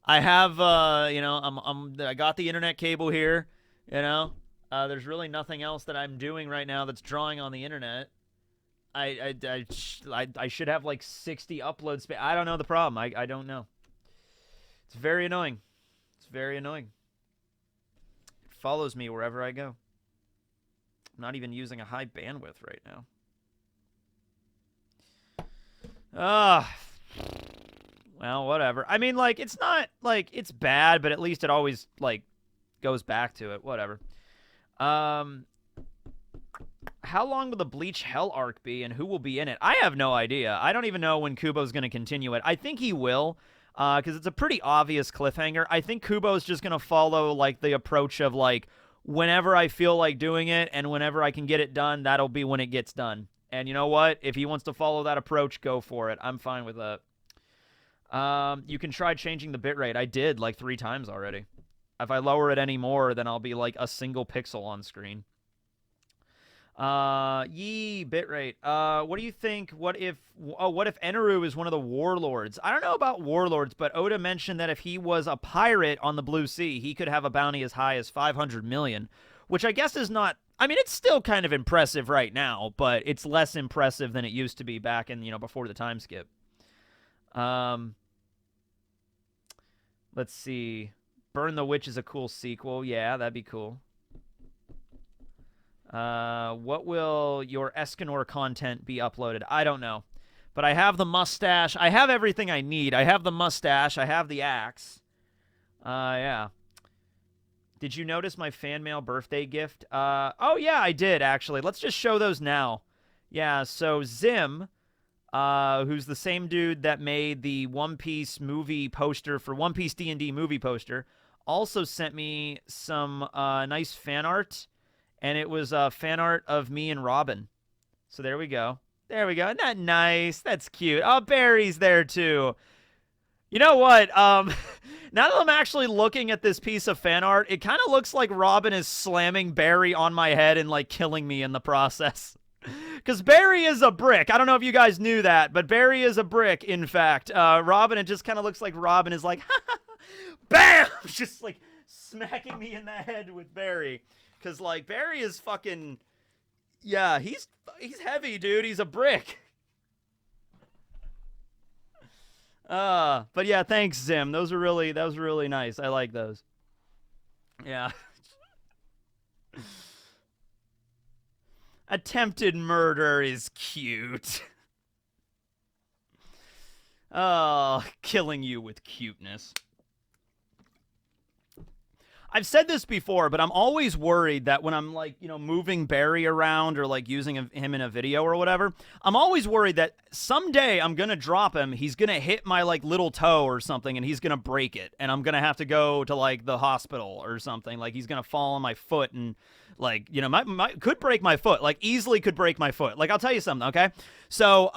I have, I got the internet cable here, there's really nothing else that I'm doing right now that's drawing on the internet. I should have 60 upload space. I don't know the problem. I don't know. It's very annoying. It's very annoying. It follows me wherever I go. I'm not even using a high bandwidth right now. Well, whatever. I mean, it's not, it's bad, but at least it always, goes back to it. Whatever. How long will the Bleach Hell arc be, and who will be in it? I have no idea. I don't even know when Kubo's going to continue it. I think he will, because it's a pretty obvious cliffhanger. I think Kubo's just going to follow, the approach of, whenever I feel like doing it, and whenever I can get it done, that'll be when it gets done. And you know what? If he wants to follow that approach, go for it. I'm fine with that. You can try changing the bitrate. I did 3 times already. If I lower it any more, then I'll be a single pixel on screen. Bitrate. What do you think? What if Eneru is one of the warlords? I don't know about warlords, but Oda mentioned that if he was a pirate on the Blue Sea, he could have a bounty as high as 500 million, which I guess is not... I mean, it's still kind of impressive right now, but it's less impressive than it used to be back in, before the time skip. Let's see. Burn the Witch is a cool sequel. Yeah, that'd be cool. What will your Escanor content be uploaded? I don't know. But I have the mustache. I have everything I need. I have the mustache. I have the axe. Yeah. Did you notice my fan mail birthday gift? Oh, yeah, I did, actually. Let's just show those now. Yeah, so Zim, who's the same dude that made the One Piece movie poster for One Piece D&D movie poster, also sent me some nice fan art, and it was fan art of me and Robin. So there we go. There we go. Isn't that nice? That's cute. Oh, Barry's there, too. You know what? Now that I'm actually looking at this piece of fan art, it kind of looks like Robin is slamming Barry on my head and, killing me in the process. Because Barry is a brick. I don't know if you guys knew that, but Barry is a brick, in fact. Robin, it just kind of looks like Robin is BAM! Just, smacking me in the head with Barry. Because, Barry is fucking... Yeah, he's heavy, dude. He's a brick. But yeah, thanks, Zim. Those were really nice. I like those. Yeah. Attempted murder is cute. Oh, killing you with cuteness. I've said this before, but I'm always worried that when I'm moving Barry around or using him in a video or whatever, I'm always worried that someday I'm going to drop him, he's going to hit my little toe or something and he's going to break it and I'm going to have to go to the hospital or something. He's going to fall on my foot and Like, you know, my could break my foot. Like, easily could break my foot. Like, I'll tell you something, okay? So,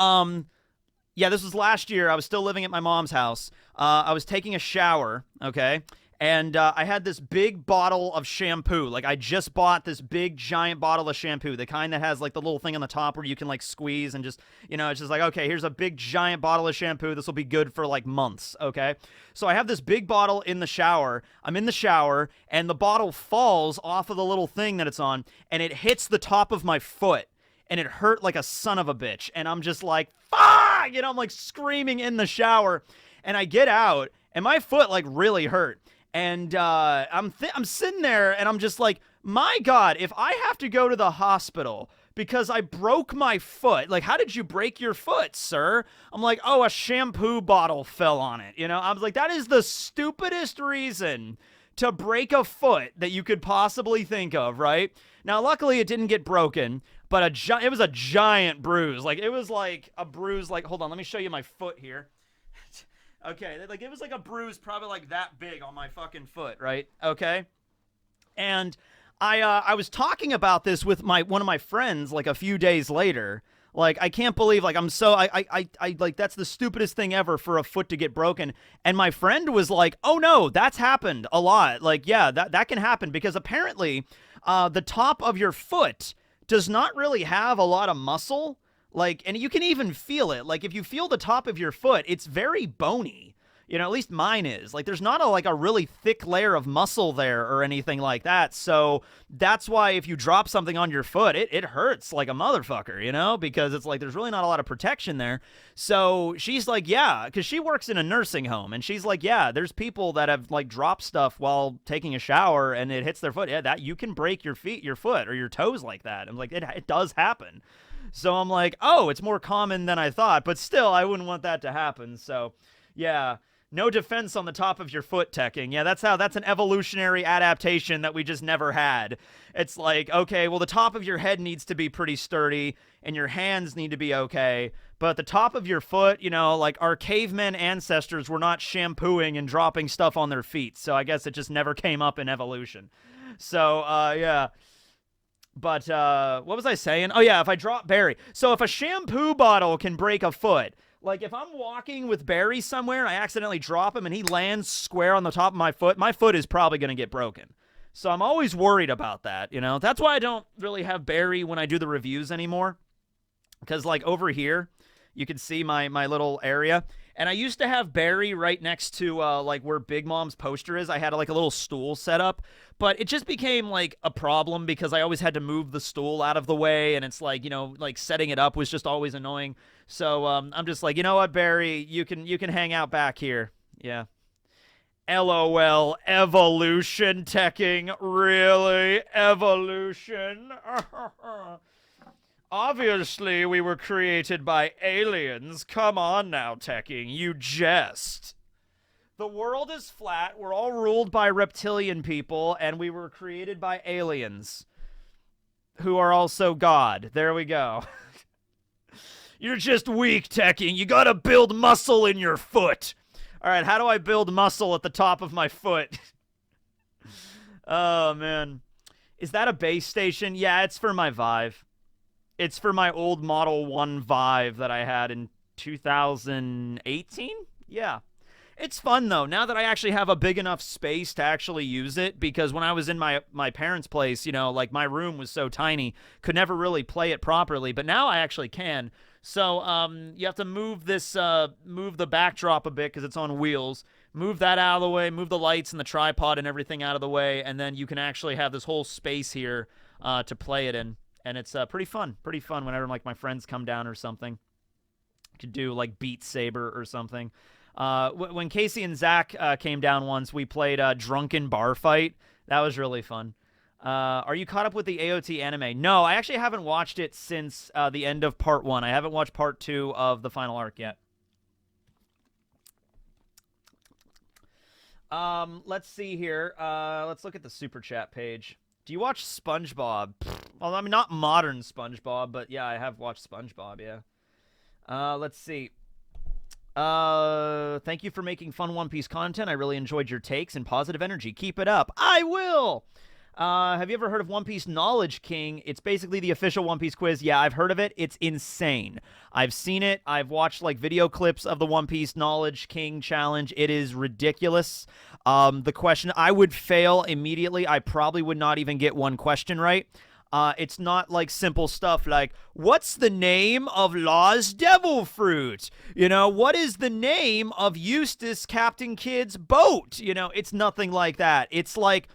yeah, this was last year. I was still living at my mom's house. I was taking a shower, okay? And I had this big bottle of shampoo. Like, I just bought this big, giant bottle of shampoo, the kind that has, like, the little thing on the top where you can, like, squeeze and just, you know, it's just like, okay, here's a big, giant bottle of shampoo. This will be good for, like, months, okay? So I have this big bottle in the shower. I'm in the shower, and the bottle falls off of the little thing that it's on, and it hits the top of my foot. And it hurt like a son of a bitch. And I'm just like, fuck! You know, I'm like screaming in the shower. And I get out, and my foot like really hurt. And I'm sitting there, and I'm just like, my God, if I have to go to the hospital because I broke my foot, like, how did you break your foot, sir? I'm like, oh, a shampoo bottle fell on it. You know, I was like, that is the stupidest reason to break a foot that you could possibly think of, right? Now, luckily, it didn't get broken, but it was a giant bruise. Like, it was like a bruise, like, hold on, let me show you my foot here. Okay, like, it was like a bruise probably like that big on my fucking foot, right? Okay? And I was talking about this with one of my friends, like, a few days later. Like, I can't believe, like, I like, that's the stupidest thing ever for a foot to get broken. And my friend was like, oh, no, that's happened a lot. Like, yeah, that can happen because apparently the top of your foot does not really have a lot of muscle. Like, and you can even feel it. Like, if you feel the top of your foot, it's very bony. You know, at least mine is. Like, there's not a really thick layer of muscle there or anything like that. So that's why if you drop something on your foot, it hurts like a motherfucker, you know, because it's like there's really not a lot of protection there. So she's like, yeah, because she works in a nursing home. And she's like, yeah, there's people that have like dropped stuff while taking a shower and it hits their foot. Yeah, that you can break your foot or your toes like that. I'm like, it does happen. So I'm like, oh, it's more common than I thought. But still, I wouldn't want that to happen. So, yeah. No defense on the top of your foot, Tekking. Yeah, that's an evolutionary adaptation that we just never had. It's like, okay, well, the top of your head needs to be pretty sturdy, and your hands need to be okay. But the top of your foot, you know, like our cavemen ancestors were not shampooing and dropping stuff on their feet. So I guess it just never came up in evolution. So, yeah. But, what was I saying? Oh, yeah, if I drop Barry. So if a shampoo bottle can break a foot, like, if I'm walking with Barry somewhere and I accidentally drop him and he lands square on the top of my foot is probably going to get broken. So I'm always worried about that, you know? That's why I don't really have Barry when I do the reviews anymore. Because, like, over here, you can see my little area. And I used to have Barry right next to, like, where Big Mom's poster is. I had, like, a little stool set up. But it just became, like, a problem because I always had to move the stool out of the way. And it's like, you know, like, setting it up was just always annoying. So I'm just like, you know what, Barry? You can hang out back here. Yeah. LOL. Evolution, Tekking. Really? Evolution? Obviously, we were created by aliens. Come on now, Tekking. You jest. The world is flat. We're all ruled by reptilian people, and we were created by aliens who are also God. There we go. You're just weak, Tekking. You gotta build muscle in your foot. All right, how do I build muscle at the top of my foot? Oh, man. Is that a base station? Yeah, it's for my Vive. It's for my old Model 1 Vive that I had in 2018? Yeah. It's fun, though, now that I actually have a big enough space to actually use it, because when I was in my parents' place, you know, like, my room was so tiny, could never really play it properly, but now I actually can. So, you have to move the backdrop a bit because it's on wheels. Move that out of the way, move the lights and the tripod and everything out of the way, and then you can actually have this whole space here to play it in. And it's pretty fun whenever, like, my friends come down or something. To do, like, Beat Saber or something. When Casey and Zach came down once, we played Drunken Bar Fight. That was really fun. Are you caught up with the AOT anime? No, I actually haven't watched it since the end of part 1. I haven't watched part 2 of the final arc yet. Let's see here. Let's look at the Super Chat page. Do you watch SpongeBob? Well, I mean, not modern SpongeBob, but yeah, I have watched SpongeBob, yeah. Let's see. Thank you for making fun One Piece content. I really enjoyed your takes and positive energy. Keep it up. I will! Have you ever heard of One Piece Knowledge King? It's basically the official One Piece quiz. Yeah, I've heard of it. It's insane. I've seen it. I've watched like video clips of the One Piece Knowledge King challenge. It is ridiculous. The question, I would fail immediately. I probably would not even get one question right. It's not like simple stuff like, what's the name of Law's devil fruit? You know, what is the name of Eustace Captain Kidd's boat? You know, it's nothing like that. It's like,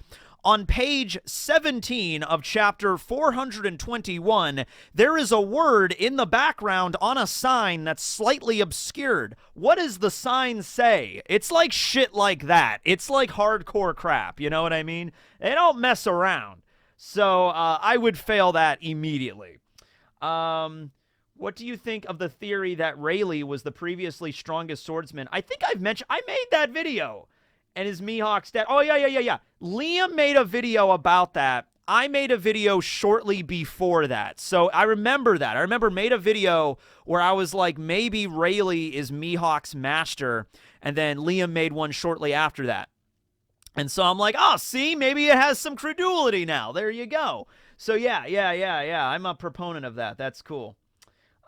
on page 17 of chapter 421, there is a word in the background on a sign that's slightly obscured. What does the sign say? It's like shit like that. It's like hardcore crap, you know what I mean? They don't mess around. So I would fail that immediately. What do you think of the theory that Rayleigh was the previously strongest swordsman? I think I made that video. And is Mihawk's dead? Oh, yeah. Liam made a video about that. I made a video shortly before that. So I remember that. I remember made a video where I was like, maybe Rayleigh is Mihawk's master. And then Liam made one shortly after that. And so I'm like, oh, see, maybe it has some credulity now. There you go. So yeah. I'm a proponent of that. That's cool.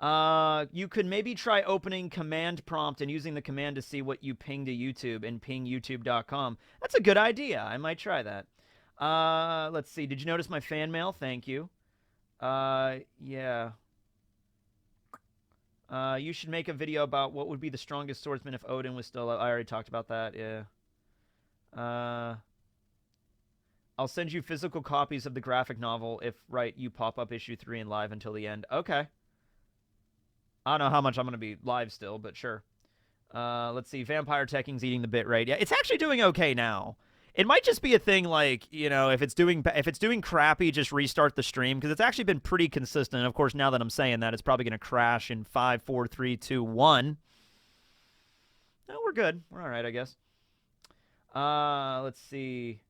You could maybe try opening command prompt and using the command to see what you ping to YouTube and ping youtube.com. That's a good idea. I might try that. Let's see. Did you notice my fan mail? Thank you. Yeah. You should make a video about what would be the strongest swordsman if Odin was still alive. I already talked about that. Yeah. I'll send you physical copies of the graphic novel if, you pop up issue 3 and live until the end. Okay. I don't know how much I'm going to be live still, but sure. Let's see. Vampire Tekking's eating the bit rate. Yeah, it's actually doing okay now. It might just be a thing like, you know, if it's doing crappy, just restart the stream, because it's actually been pretty consistent. Of course, now that I'm saying that, it's probably going to crash in 5, 4, 3, 2, 1. No, we're good. We're all right, I guess. Let's see.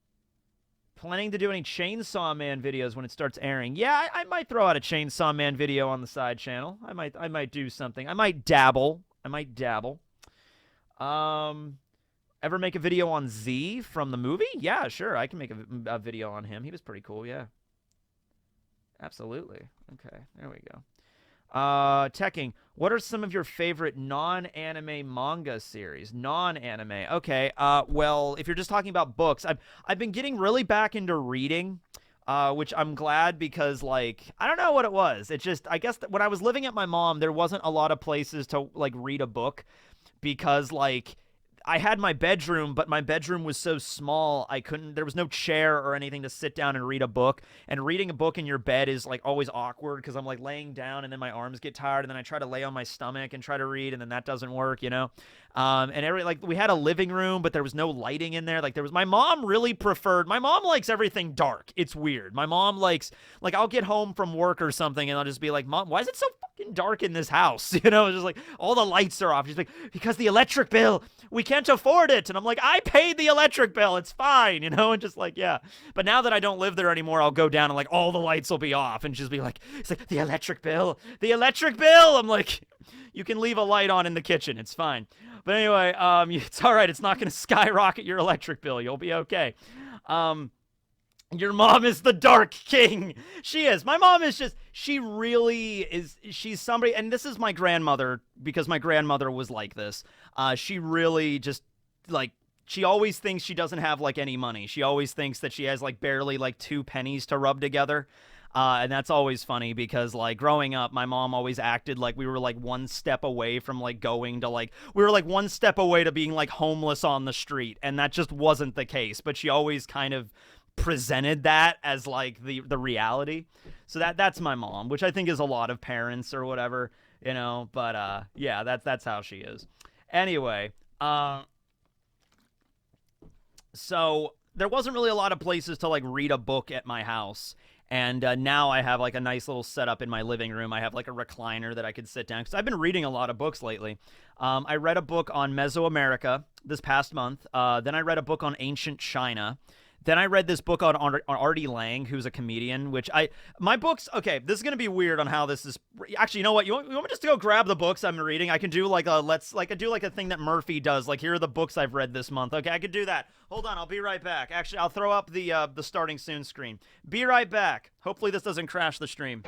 Planning to do any Chainsaw Man videos when it starts airing? Yeah, I might throw out a Chainsaw Man video on the side channel. I might do something. I might dabble. Ever make a video on Z from the movie? Yeah, sure. I can make a video on him. He was pretty cool, yeah. Absolutely. Okay, there we go. Tekking, what are some of your favorite non-anime manga series? Non-anime. Okay. Well, if you're just talking about books, I've been getting really back into reading, which I'm glad because, like, I don't know what it was. It just, I guess that when I was living at my mom, there wasn't a lot of places to, like, read a book because, like, I had my bedroom, but my bedroom was so small, there was no chair or anything to sit down and read a book. And reading a book in your bed is like always awkward because I'm like laying down and then my arms get tired and then I try to lay on my stomach and try to read and then that doesn't work, you know? And we had a living room, but there was no lighting in there. My mom likes everything dark. It's weird. My mom likes, I'll get home from work or something and I'll just be like, Mom, why is it so fucking dark in this house? You know, it's just like all the lights are off. She's like, because the electric bill, we can't afford it. And I'm like, I paid the electric bill. It's fine, you know? And just like, yeah. But now that I don't live there anymore, I'll go down and like all the lights will be off and just be like, it's like, the electric bill. I'm like, you can leave a light on in the kitchen. It's fine. But anyway, it's all right. It's not going to skyrocket your electric bill. You'll be okay. Your mom is the Dark King. She is. My mom is just, she's somebody, and this is my grandmother, because my grandmother was like this. She really just, she always thinks she doesn't have, any money. She always thinks that she has, barely, 2 pennies to rub together. And that's always funny because, growing up, my mom always acted like we were, one step away from, going to, we were, one step away to being, homeless on the street. And that just wasn't the case. But she always kind of presented that as, the reality. So that's my mom, which I think is a lot of parents or whatever, you know. But, yeah, that's how she is. Anyway, so there wasn't really a lot of places to, read a book at my house. And now I have, a nice little setup in my living room. I have, a recliner that I could sit down. Because I've been reading a lot of books lately. I read a book on Mesoamerica this past month. Then I read a book on ancient China. Then I read this book on Artie Lang, who's a comedian, which my books, okay, this is going to be weird on how this is. Actually, you know what? You want me just to go grab the books I'm reading? I can do like a thing that Murphy does. Like, here are the books I've read this month. Okay, I could do that. Hold on, I'll be right back. Actually, I'll throw up the starting soon screen. Be right back. Hopefully this doesn't crash the stream.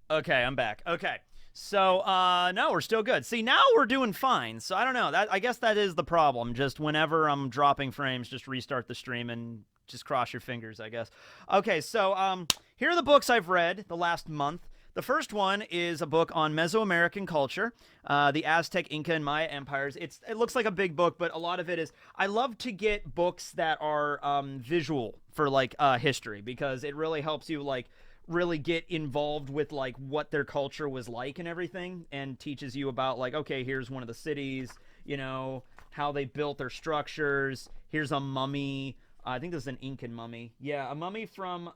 Okay, I'm back. Okay. So, no, we're still good. See, now we're doing fine. So I don't know. I guess that is the problem. Just whenever I'm dropping frames, just restart the stream and just cross your fingers, I guess. Okay, so here are the books I've read the last month. The first one is a book on Mesoamerican culture, the Aztec, Inca, and Maya empires. It looks like a big book, but a lot of it is. I love to get books that are visual for like history, because it really helps you like really get involved with like what their culture was like and everything, and teaches you about like, okay, here's one of the cities, you know, how they built their structures. Here's a mummy. I think this is an Incan mummy. Yeah, a mummy from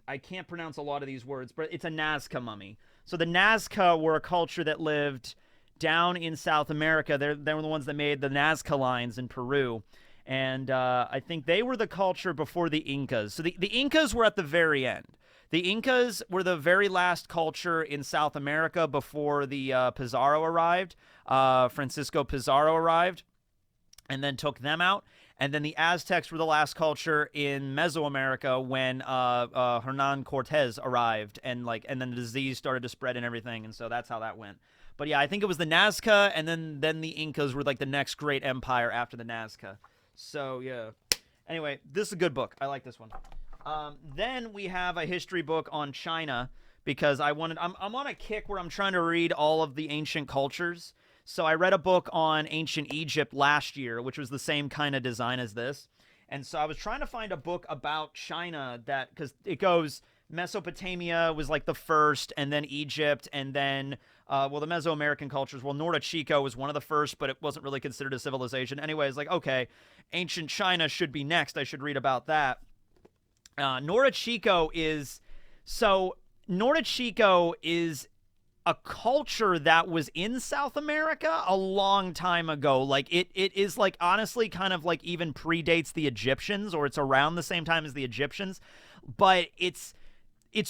I can't pronounce a lot of these words, but it's a Nazca mummy. So the Nazca were a culture that lived down in South America. They were the ones that made the Nazca lines in Peru. And I think they were the culture before the Incas. So the Incas were at the very end. The Incas were the very last culture in South America before the Pizarro arrived. Francisco Pizarro arrived and then took them out. And then the Aztecs were the last culture in Mesoamerica when Hernan Cortez arrived, and then the disease started to spread and everything, and so that's how that went. But yeah, I think it was the Nazca, and then the Incas were like the next great empire after the Nazca. So yeah. Anyway, this is a good book. I like this one. Then we have a history book on China, because I'm on a kick where I'm trying to read all of the ancient cultures. So I read a book on ancient Egypt last year, which was the same kind of design as this. And so I was trying to find a book about China because it goes, Mesopotamia was like the first, and then Egypt, and then, the Mesoamerican cultures. Well, Norte Chico was one of the first, but it wasn't really considered a civilization. Anyway, it's like, okay, ancient China should be next. I should read about that. Norte Chico is a culture that was in South America a long time ago. Like it is like honestly kind of like even predates the Egyptians, or it's around the same time as the Egyptians. But it's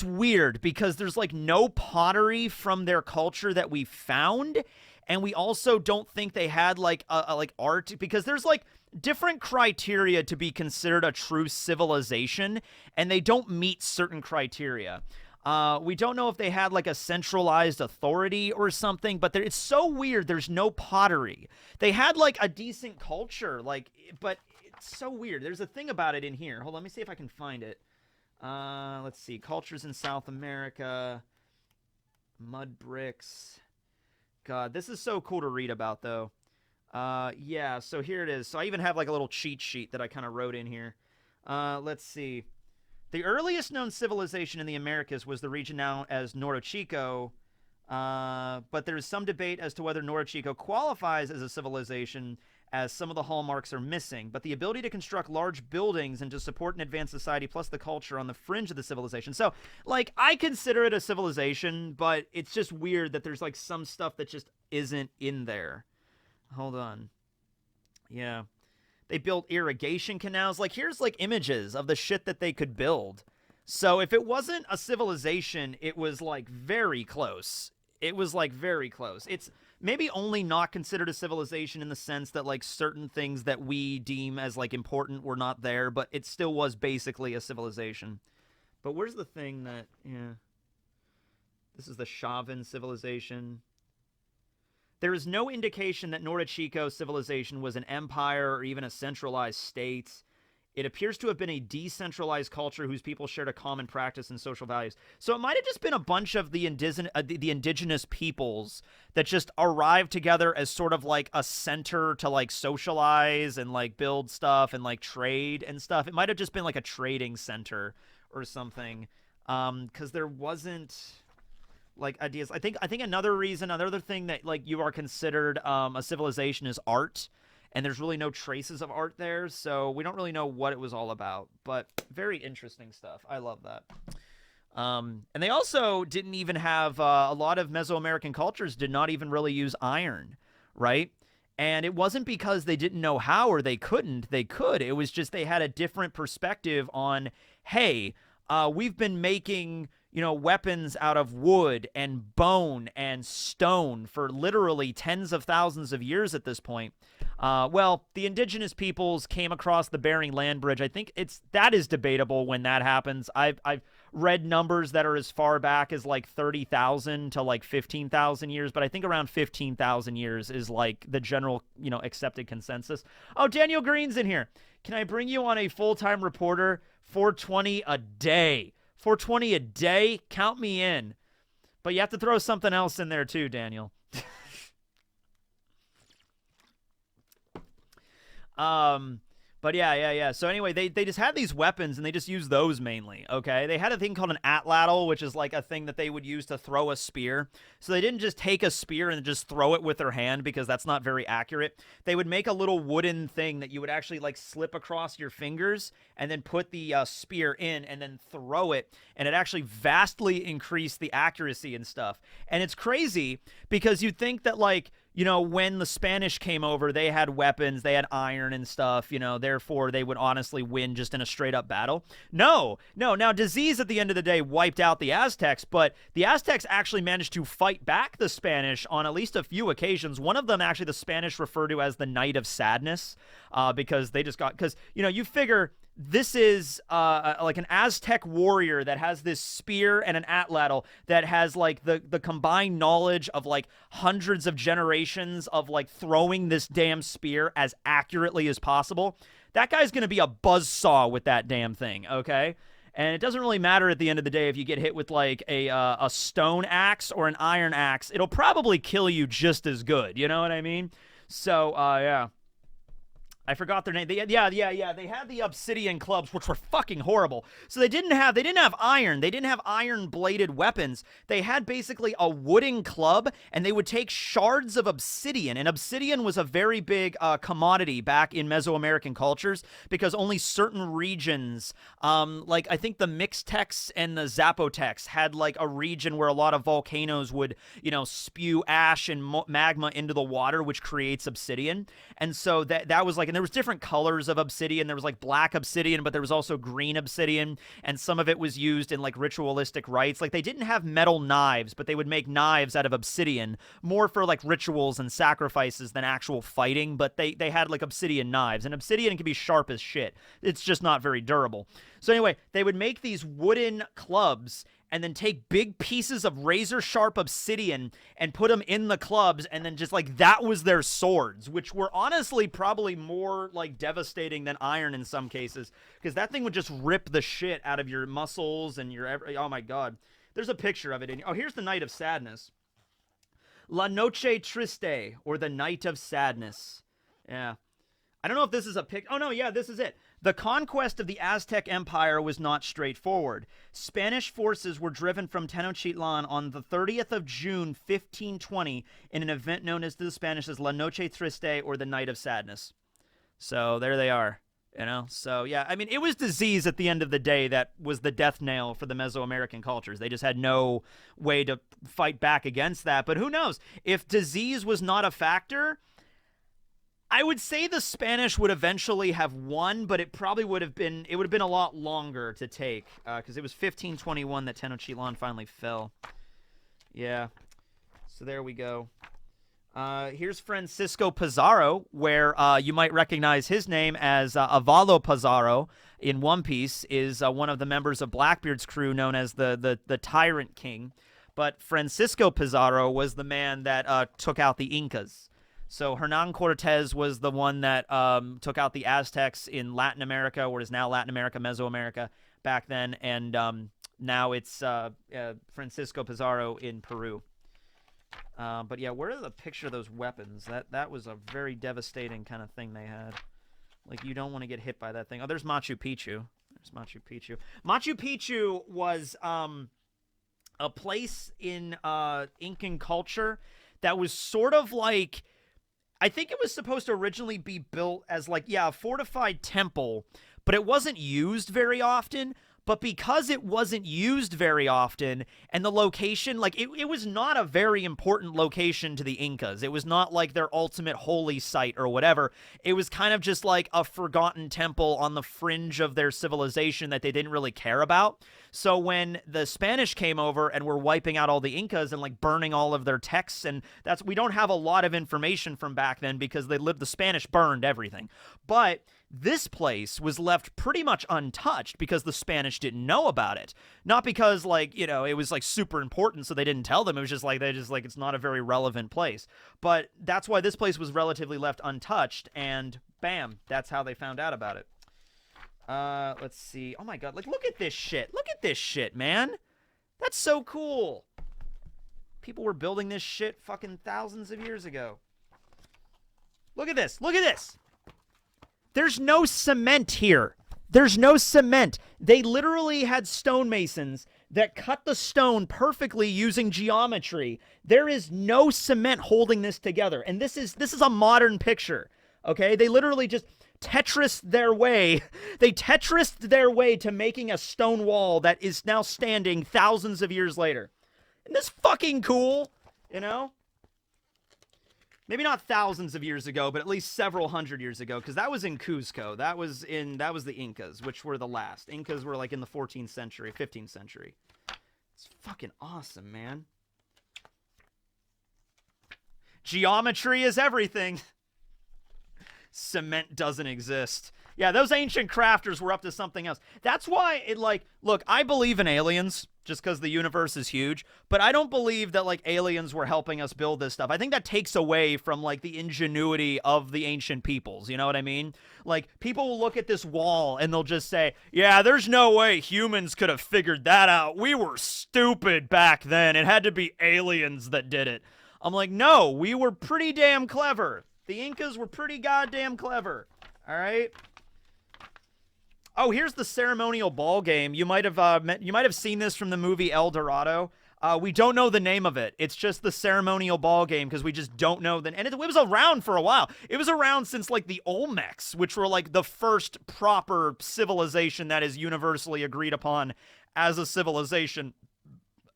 weird because there's like no pottery from their culture that we found, and we also don't think they had like like art, because there's like different criteria to be considered a true civilization, and they don't meet certain criteria. We don't know if they had like a centralized authority or something, but it's so weird. There's no pottery. They had like a decent culture, but it's so weird. There's a thing about it in here. Hold on, let me see if I can find it. Let's see. Cultures in South America. Mud bricks. God, this is so cool to read about, though. Yeah, so here it is. So I even have like a little cheat sheet that I kind of wrote in here. Let's see. The earliest known civilization in the Americas was the region known as Norte Chico, but there is some debate as to whether Norte Chico qualifies as a civilization, as some of the hallmarks are missing. But the ability to construct large buildings and to support an advanced society, plus the culture on the fringe of the civilization. So, like, I consider it a civilization, but it's just weird that there's, like, some stuff that just isn't in there. Hold on. Yeah. They built irrigation canals. Like, here's, like, images of the shit that they could build. So if it wasn't a civilization, it was, like, very close. It was, like, very close. It's maybe only not considered a civilization in the sense that, like, certain things that we deem as, like, important were not there, but it still was basically a civilization. But where's the thing that, yeah. This is the Zhaojun civilization. There is no indication that Nordichico civilization was an empire or even a centralized state. It appears to have been a decentralized culture whose people shared a common practice and social values. So it might have just been a bunch of the indigenous peoples that just arrived together as sort of like a center to like socialize and like build stuff and like trade and stuff. It might have just been like a trading center or something, because there wasn't like ideas. I think another thing that like you are considered a civilization is art. And there's really no traces of art there, so we don't really know what it was all about. But very interesting stuff. I love that. And they also didn't even have a lot of Mesoamerican cultures did not even really use iron, right? And it wasn't because they didn't know how or they couldn't. They could. It was just they had a different perspective on, hey, we've been making, weapons out of wood and bone and stone for literally tens of thousands of years at this point. Well, the indigenous peoples came across the Bering Land Bridge. I think that is debatable when that happens. I've read numbers that are as far back as like 30,000 to like 15,000 years, but I think around 15,000 years is like the general, accepted consensus. Oh, Daniel Green's in here. Can I bring you on a full-time reporter? $420 a day. $420 a day? Count me in. But you have to throw something else in there too, Daniel. But yeah. So anyway, they just had these weapons and they just used those mainly, okay? They had a thing called an atlatl, which is like a thing that they would use to throw a spear. So they didn't just take a spear and just throw it with their hand because that's not very accurate. They would make a little wooden thing that you would actually like slip across your fingers and then put the spear in and then throw it. And it actually vastly increased the accuracy and stuff. And it's crazy because you'd think that like, when the Spanish came over, they had weapons, they had iron and stuff, therefore they would honestly win just in a straight up battle. No. Now, disease at the end of the day wiped out the Aztecs, but the Aztecs actually managed to fight back the Spanish on at least a few occasions. One of them, actually, the Spanish refer to as the Night of Sadness, because you figure this is like an Aztec warrior that has this spear and an atlatl that has like the combined knowledge of like hundreds of generations of like throwing this damn spear as accurately as possible. That guy's going to be a buzzsaw with that damn thing, okay? And it doesn't really matter at the end of the day if you get hit with like a stone axe or an iron axe. It'll probably kill you just as good, you know what I mean? So, yeah. I forgot their name. They had the obsidian clubs, which were fucking horrible. So they didn't have iron. They didn't have iron-bladed weapons. They had basically a wooden club, and they would take shards of obsidian. And obsidian was a very big commodity back in Mesoamerican cultures because only certain regions, like I think the Mixtecs and the Zapotecs had like a region where a lot of volcanoes would, spew ash and magma into the water, which creates obsidian. And so that was like, and there was different colors of obsidian. There was like black obsidian, but there was also green obsidian, and some of it was used in like ritualistic rites. Like they didn't have metal knives, but they would make knives out of obsidian, more for like rituals and sacrifices than actual fighting, but they had like obsidian knives, and obsidian can be sharp as shit. It's just not very durable. So anyway, they would make these wooden clubs and then take big pieces of razor-sharp obsidian and put them in the clubs, and then just, like, that was their swords, which were honestly probably more, like, devastating than iron in some cases, because that thing would just rip the shit out of your muscles and oh, my God. There's a picture of it. Oh, here's the Night of Sadness. La Noche Triste, or the Night of Sadness. Yeah. I don't know if this is a pic. Oh, no, yeah, this is it. The conquest of the Aztec Empire was not straightforward. Spanish forces were driven from Tenochtitlan on the 30th of June, 1520, in an event known as to the Spanish as La Noche Triste, or the Night of Sadness. So there they are. You know, so yeah, I mean, it was disease at the end of the day that was the death nail for the Mesoamerican cultures. They just had no way to fight back against that. But who knows? If disease was not a factor, I would say the Spanish would eventually have won, but it probably would have been a lot longer to take because it was 1521 that Tenochtitlan finally fell. Yeah, so there we go. Here's Francisco Pizarro, where you might recognize his name as Avalo Pizarro in One Piece, is one of the members of Blackbeard's crew known as the Tyrant King. But Francisco Pizarro was the man that took out the Incas. So Hernan Cortez was the one that took out the Aztecs in Latin America, what is now Latin America, Mesoamerica, back then. And now it's Francisco Pizarro in Peru. But yeah, where are the picture of those weapons? That was a very devastating kind of thing they had. Like, you don't want to get hit by that thing. Oh, there's Machu Picchu. There's Machu Picchu. Machu Picchu was a place in Incan culture that was sort of like, I think it was supposed to originally be built as like, yeah, a fortified temple, but it wasn't used very often. But because it wasn't used very often, and the location, like, it was not a very important location to the Incas. It was not like their ultimate holy site or whatever. It was kind of just like a forgotten temple on the fringe of their civilization that they didn't really care about. So when the Spanish came over and were wiping out all the Incas and like burning all of their texts, and we don't have a lot of information from back then because the Spanish burned everything. But this place was left pretty much untouched because the Spanish didn't know about it. Not because, like, you know, it was like super important, so they didn't tell them. It was just like, it's not a very relevant place. But that's why this place was relatively left untouched, and bam, that's how they found out about it. Let's see. Oh my god, like, look at this shit. Look at this shit, man. That's so cool. People were building this shit fucking thousands of years ago. Look at this. Look at this. There's no cement here. There's no cement. They literally had stonemasons that cut the stone perfectly using geometry. There is no cement holding this together. And this is a modern picture. Okay? They literally just Tetrised their way. They Tetrised their way to making a stone wall that is now standing thousands of years later. Isn't this fucking cool? You know? Maybe not thousands of years ago, but at least several hundred years ago, because that was in Cuzco. That was the Incas, which were the last. Incas were like in the 14th century, 15th century. It's fucking awesome, man. Geometry is everything. Cement doesn't exist. Yeah, those ancient crafters were up to something else. That's why it, like, look, I believe in aliens just because the universe is huge, but I don't believe that, like, aliens were helping us build this stuff. I think that takes away from, like, the ingenuity of the ancient peoples, you know what I mean? Like, people will look at this wall and they'll just say, yeah, there's no way humans could have figured that out. We were stupid back then. It had to be aliens that did it. I'm like, no, we were pretty damn clever. The Incas were pretty goddamn clever. All right? Oh, here's the ceremonial ball game. You might have seen this from the movie El Dorado. We don't know the name of it. It's just the ceremonial ball game because we just don't know and it was around for a while. It was around since like the Olmecs, which were like the first proper civilization that is universally agreed upon as a civilization.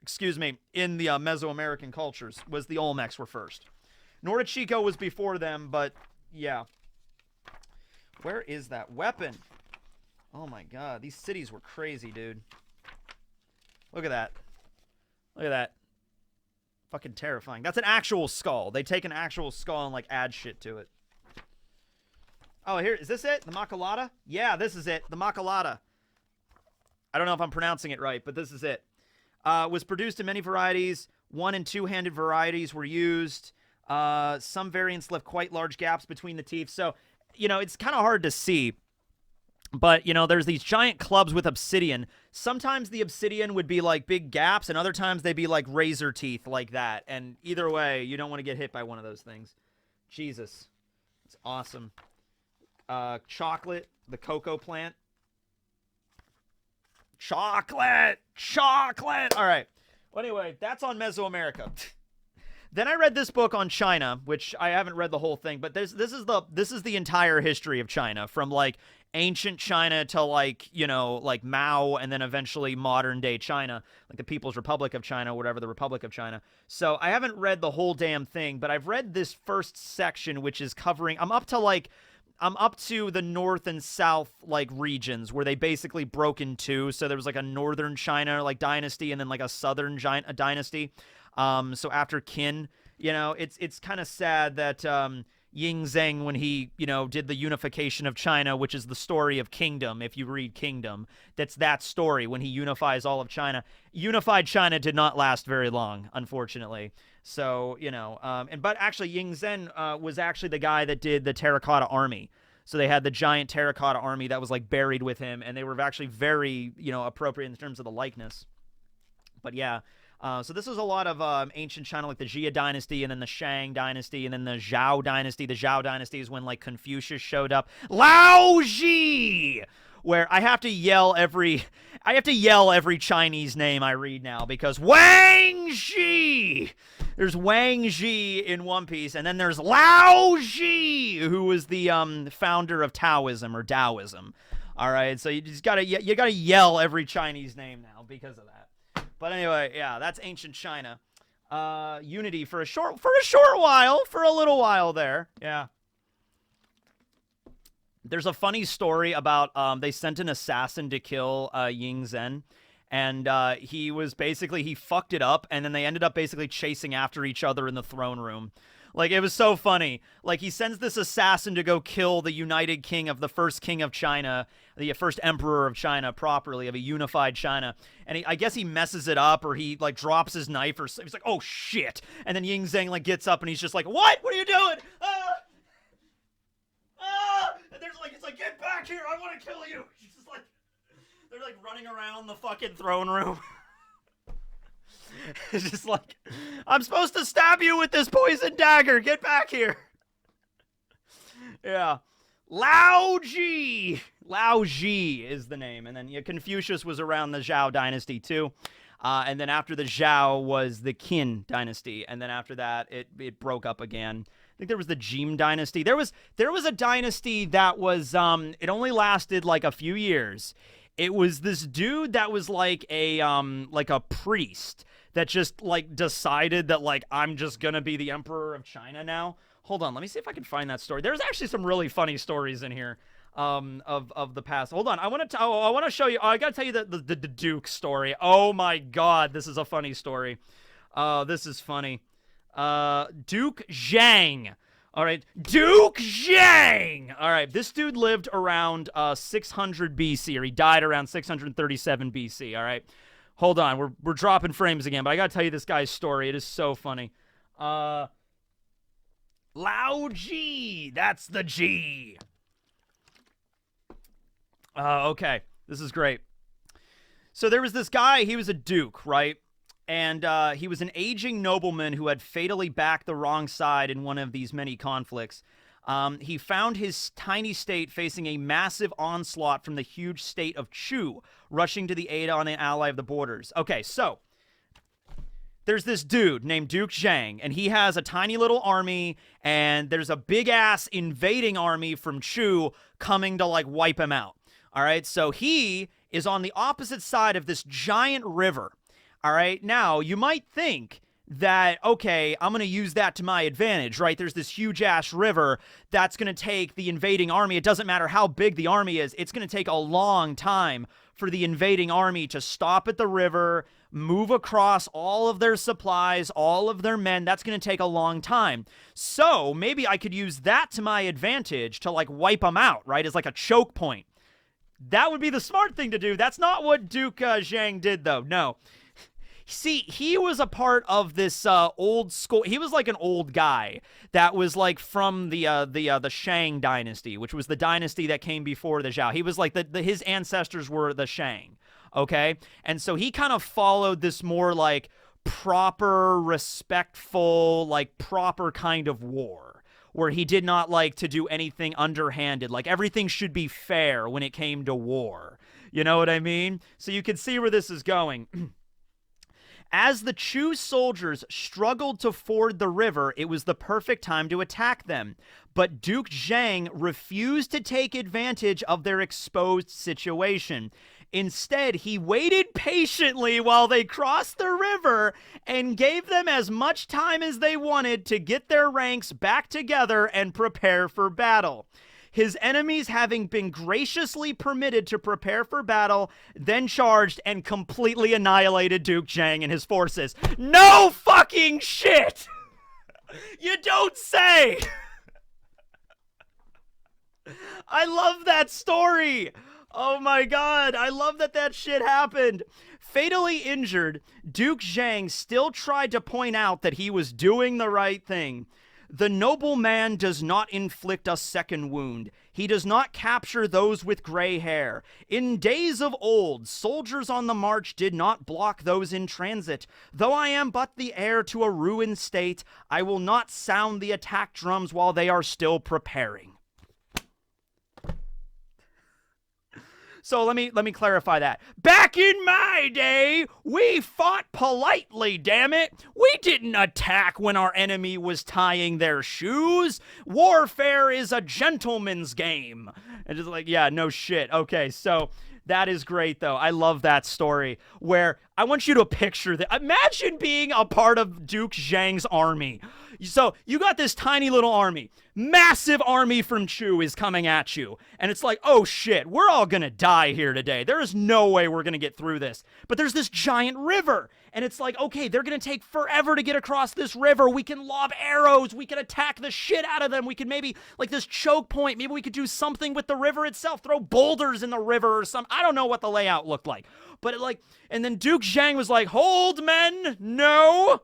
Excuse me, in the Mesoamerican cultures, was the Olmecs were first. Nortechico was before them, but yeah. Where is that weapon? Oh my god, these cities were crazy, dude. Look at that. Look at that. Fucking terrifying. That's an actual skull. They take an actual skull and, like, add shit to it. Oh, here, is this it? The Maculata? Yeah, this is it. The Maculata. I don't know if I'm pronouncing it right, but this is it. Was produced in many varieties. One- and two-handed varieties were used. Some variants left quite large gaps between the teeth. So, you know, it's kind of hard to see. But, you know, there's these giant clubs with obsidian. Sometimes the obsidian would be like big gaps, and other times they'd be like razor teeth like that. And either way, you don't want to get hit by one of those things. Jesus. It's awesome. Chocolate, the cocoa plant. Chocolate! Chocolate! All right. Well, anyway, that's on Mesoamerica. Then I read this book on China, which I haven't read the whole thing, but this is the entire history of China from like ancient China to like, like Mao, and then eventually modern day China, like the People's Republic of China, whatever, the Republic of China. So I haven't read the whole damn thing, but I've read this first section, which is covering, I'm up to the north and south like regions where they basically broke in two. So there was like a northern China like dynasty, and then like a southern dynasty. So after Qin, it's kind of sad that Ying Zhang, when he, did the unification of China, which is the story of Kingdom, if you read Kingdom, that's that story when he unifies all of China. Unified China did not last very long, unfortunately. So, but actually Ying Zhang was actually the guy that did the Terracotta Army. So they had the giant Terracotta Army that was like buried with him, and they were actually very, appropriate in terms of the likeness. But yeah. So this was a lot of ancient China, like the Jia dynasty, and then the Shang dynasty, and then the Zhao dynasty. The Zhao dynasty is when like Confucius showed up. Lao Ji! Where I have to yell every Chinese name I read now, because Wang Ji! There's Wang Ji in One Piece, and then there's Lao Ji, who was the founder of Taoism or Taoism. All right, so you gotta yell every Chinese name now because of that. But anyway, yeah, that's ancient China. Unity for a short while, for a little while there. Yeah. There's a funny story about they sent an assassin to kill Ying Zhen, and he fucked it up, and then they ended up basically chasing after each other in the throne room. Like, it was so funny. Like, he sends this assassin to go kill the united king of the first king of China, the first emperor of China properly, of a unified China. And I guess he messes it up, or he, like, drops his knife, or he's like, oh, shit. And then Ying Zhang, like, gets up, and he's just like, what? What are you doing? And there's like, it's like, get back here. I want to kill you. He's just like, they're, like, running around the fucking throne room. It's just like, I'm supposed to stab you with this poison dagger. Get back here. Yeah. Lao Ji. Lao Ji is the name. And then Confucius was around the Zhao dynasty too. And then after the Zhao was the Qin dynasty. And then after that, it broke up again. I think there was the Jin dynasty. There was a dynasty that was, it only lasted like a few years. It was this dude that was like a priest that just like decided that like, I'm just gonna be the emperor of China now. Hold on, let me see if I can find that story. There's actually some really funny stories in here of the past. Hold on, I want to show you. I gotta tell you the Duke story. Oh my God, this is a funny story. This is funny. Duke Zhang. All right, Duke Zhang. All right, this dude lived around 600 BC, or he died around 637 BC. All right. Hold on, we're dropping frames again, but I gotta tell you this guy's story. It is so funny. Lao Ji, that's the G. Okay, this is great. So there was this guy, he was a duke, right? And he was an aging nobleman who had fatally backed the wrong side in one of these many conflicts. He found his tiny state facing a massive onslaught from the huge state of Chu, rushing to the aid on an ally of the borders. Okay, so there's this dude named Duke Zhang, and he has a tiny little army, and there's a big-ass invading army from Chu coming to, like, wipe him out. All right, so he is on the opposite side of this giant river. All right, now, you might think that, okay, I'm going to use that to my advantage, right? There's this huge-ass river that's going to take the invading army. It doesn't matter how big the army is. It's going to take a long time for the invading army to stop at the river, move across all of their supplies, all of their men. That's going to take a long time. So maybe I could use that to my advantage to, like, wipe them out, right? As like a choke point. That would be the smart thing to do. That's not what Duke Zhang did, though. No. See, he was a part of this old school. He was like an old guy that was like from the Shang dynasty, which was the dynasty that came before the Zhao. He was like his ancestors were the Shang, okay? And so he kind of followed this more like proper, respectful, like proper kind of war, where he did not like to do anything underhanded. Like everything should be fair when it came to war. You know what I mean? So you can see where this is going. As the Chu soldiers struggled to ford the river, it was the perfect time to attack them. but Duke Zhang refused to take advantage of their exposed situation. Instead, he waited patiently while they crossed the river and gave them as much time as they wanted to get their ranks back together and prepare for battle. His enemies, having been graciously permitted to prepare for battle, then charged and completely annihilated Duke Zhang and his forces. No fucking shit! You don't say! I love that story! Oh my god, I love that that shit happened. Fatally injured, Duke Zhang still tried to point out that he was doing the right thing. The noble man does not inflict a second wound. He does not capture those with gray hair. In days of old, soldiers on the march did not block those in transit. Though I am but the heir to a ruined state, I will not sound the attack drums while they are still preparing. So let me clarify that. Back in my day, we fought politely, damn it. We didn't attack when our enemy was tying their shoes. Warfare is a gentleman's game. And just like, yeah, no shit. Okay, so that is great, though. I love that story where I want you to picture that. Imagine being a part of Duke Zhang's army. So you got this tiny little army. Massive army from Chu is coming at you. And it's like, oh shit, we're all gonna die here today. There is no way we're gonna get through this. But there's this giant river. And it's like, okay, they're gonna take forever to get across this river. We can lob arrows. We can attack the shit out of them. We can maybe, like this choke point, maybe we could do something with the river itself. Throw boulders in the river or something. I don't know what the layout looked like. But and then Duke Zhang was like, hold men, no.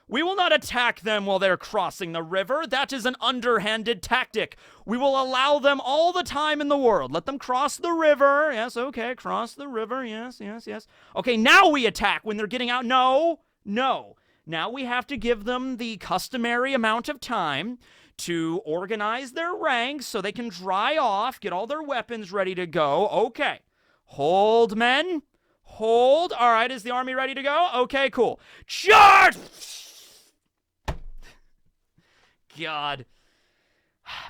We will not attack them while they're crossing the river. That is an underhanded tactic. We will allow them all the time in the world. Let them cross the river. Yes, okay, cross the river. Yes, yes, yes. Okay, now we attack when they're getting out. No, no. Now we have to give them the customary amount of time to organize their ranks so they can dry off, get all their weapons ready to go. Okay, hold, men. Hold. All right, is the army ready to go? Okay, cool. Charge! God.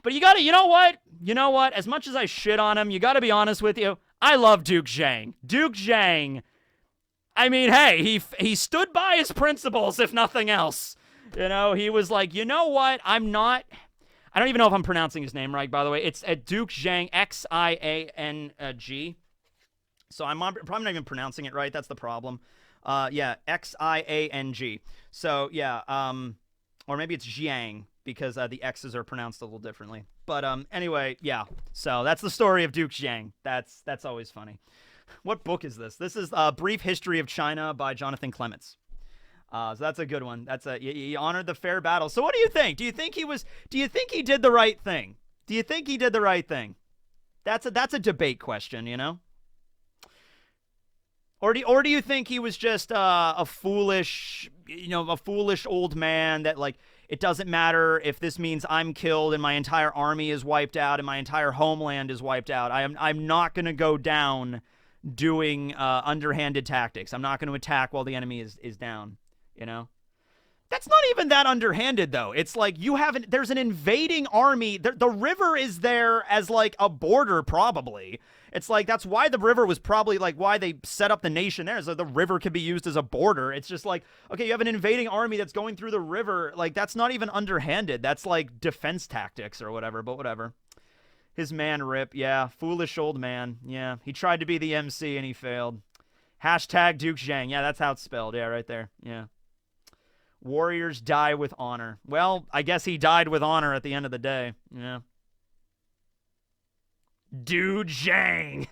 But you know what? As much as I shit on him, you gotta be honest with you. I love Duke Zhang. Duke Zhang, I mean, hey, he stood by his principles, if nothing else. You know, he was like, you know what? I don't even know if I'm pronouncing his name right, by the way. It's Duke Zhang, Xiang. So I'm probably not even pronouncing it right. That's the problem. Yeah, Xiang. So, yeah, or maybe it's Jiang, because the X's are pronounced a little differently. But anyway, yeah. So that's the story of Duke Zhang. That's always funny. What book is this? This is A Brief History of China by Jonathan Clements. So that's a good one. That's he honored the fair battle. So what do you think? Do you think he did the right thing? Do you think he did the right thing? That's a debate question, you know? Or do you think he was just a foolish old man that, like, it doesn't matter if this means I'm killed and my entire army is wiped out and my entire homeland is wiped out. I'm not going to go down doing underhanded tactics. I'm not going to attack while the enemy is down, you know? That's not even that underhanded, though. It's like there's an invading army. The river is there as, like, a border, probably. It's like, that's why the river was probably, like, why they set up the nation there. So the river could be used as a border. It's just like, okay, you have an invading army that's going through the river. Like, that's not even underhanded. That's, like, defense tactics or whatever, but whatever. His man Rip, yeah. Foolish old man, yeah. He tried to be the MC and he failed. Hashtag Duke Zhang. Yeah, that's how it's spelled. Yeah, right there. Yeah. Warriors die with honor. Well, I guess he died with honor at the end of the day. Yeah. Dude Zhang.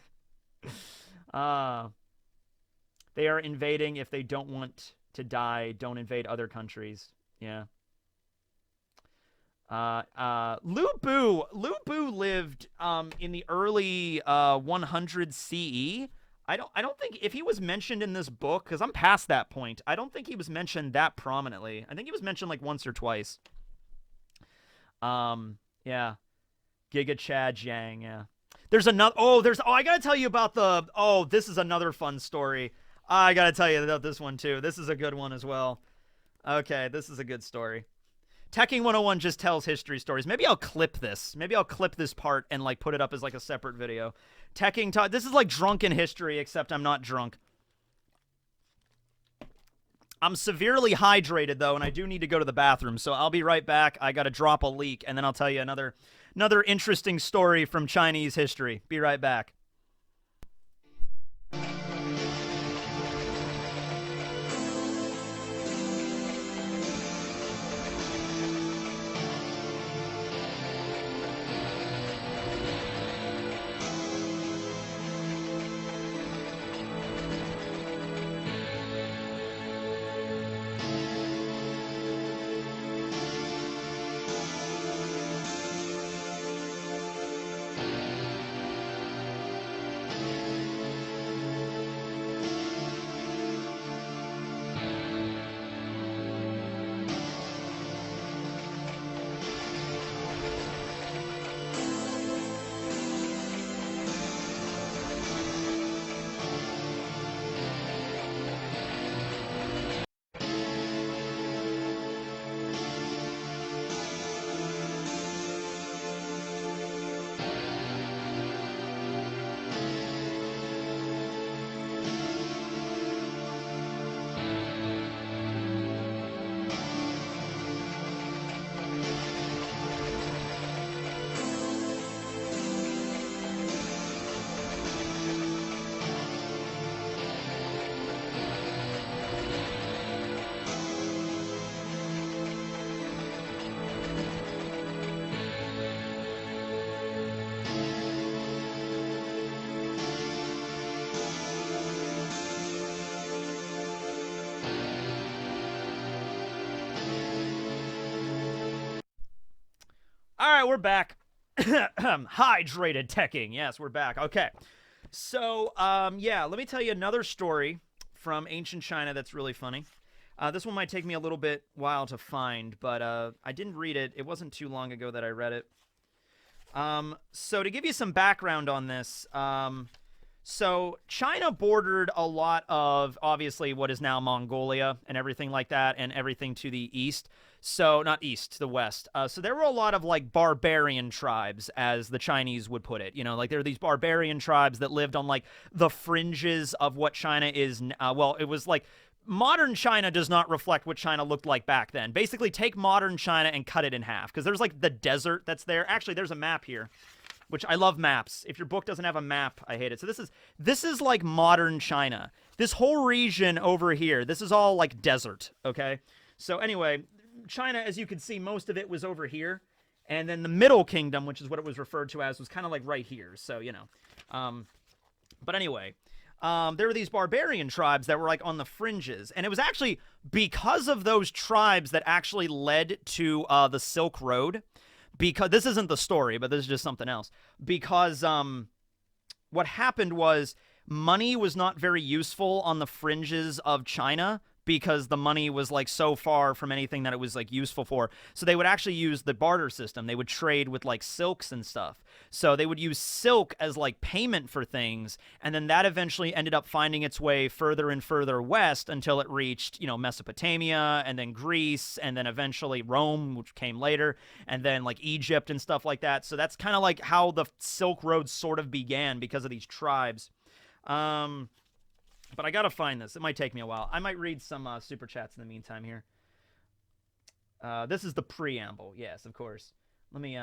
They are invading if they don't want to die. Don't invade other countries. Yeah. Lu Bu lived in the early 100 CE. I don't think if he was mentioned in this book, because I'm past that point, I don't think he was mentioned that prominently. I think he was mentioned like once or twice. Yeah. Giga Chad Zhang, yeah. There's another, I gotta tell you about this is another fun story. I gotta tell you about this one too. This is a good one as well. Okay, this is a good story. Tekking101 just tells history stories. Maybe I'll clip this. Maybe I'll clip this part and like put it up as like a separate video. This is like drunken history, except I'm not drunk. I'm severely hydrated though, and I do need to go to the bathroom, so I'll be right back. I gotta drop a leak, and then I'll tell you another interesting story from Chinese history. Be right back. All right, we're back. Hydrated teching. Yes, we're back. Okay. So, yeah, let me tell you another story from ancient China that's really funny. This one might take me a little bit while to find, but I didn't read it. It wasn't too long ago that I read it. So to give you some background on this, so China bordered a lot of, obviously, what is now Mongolia and everything like that, and everything to the east. So, not east, to the west. So there were a lot of, like, barbarian tribes, as the Chinese would put it. You know, like, there are these barbarian tribes that lived on, like, the fringes of what China is, well, it was, like, modern China does not reflect what China looked like back then. Basically, take modern China and cut it in half, because there's, like, the desert that's there. Actually, there's a map here, which I love maps. If your book doesn't have a map, I hate it. So this is like modern China. This whole region over here, this is all, like, desert, okay? So, anyway, China, as you can see, most of it was over here, and then the Middle Kingdom, which is what it was referred to as, was kind of like right here. So, you know, but anyway, there were these barbarian tribes that were like on the fringes, and it was actually because of those tribes that actually led to the Silk Road. Because this isn't the story, but this is just something else. Because what happened was money was not very useful on the fringes of China, because the money was, like, so far from anything that it was, like, useful for. So they would actually use the barter system. They would trade with, like, silks and stuff. So they would use silk as, like, payment for things, and then that eventually ended up finding its way further and further west until it reached, you know, Mesopotamia, and then Greece, and then eventually Rome, which came later, and then, like, Egypt and stuff like that. So that's kind of like how the Silk Road sort of began, because of these tribes. But I gotta find this. It might take me a while. I might read some super chats in the meantime here. This is the preamble. Yes, of course. Let me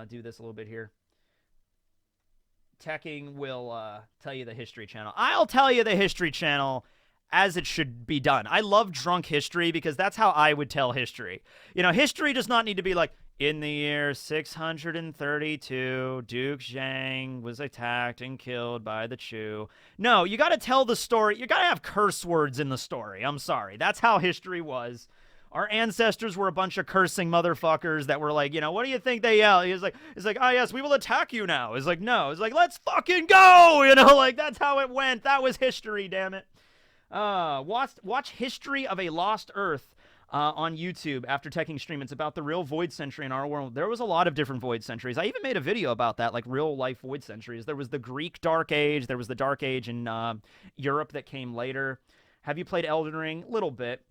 do this a little bit here. Tekking will tell you the History Channel. I'll tell you the History Channel as it should be done. I love drunk history because that's how I would tell history. You know, history does not need to be like, in the year 632, Duke Zhang was attacked and killed by the Chu. No, you got to tell the story. You got to have curse words in the story. I'm sorry. That's how history was. Our ancestors were a bunch of cursing motherfuckers that were like, you know, what do you think they yell? It's like, oh, yes, we will attack you now. It's like, no. It's like, let's fucking go. You know, like, that's how it went. That was history, damn it. Watch History of a Lost Earth. On YouTube after Tekking stream. It's about the real void century in our world. There was a lot of different void centuries. I even made a video about that, like real life void centuries. There was the Greek Dark Age. There was the Dark Age in Europe that came later. Have you played Elden Ring? Little bit.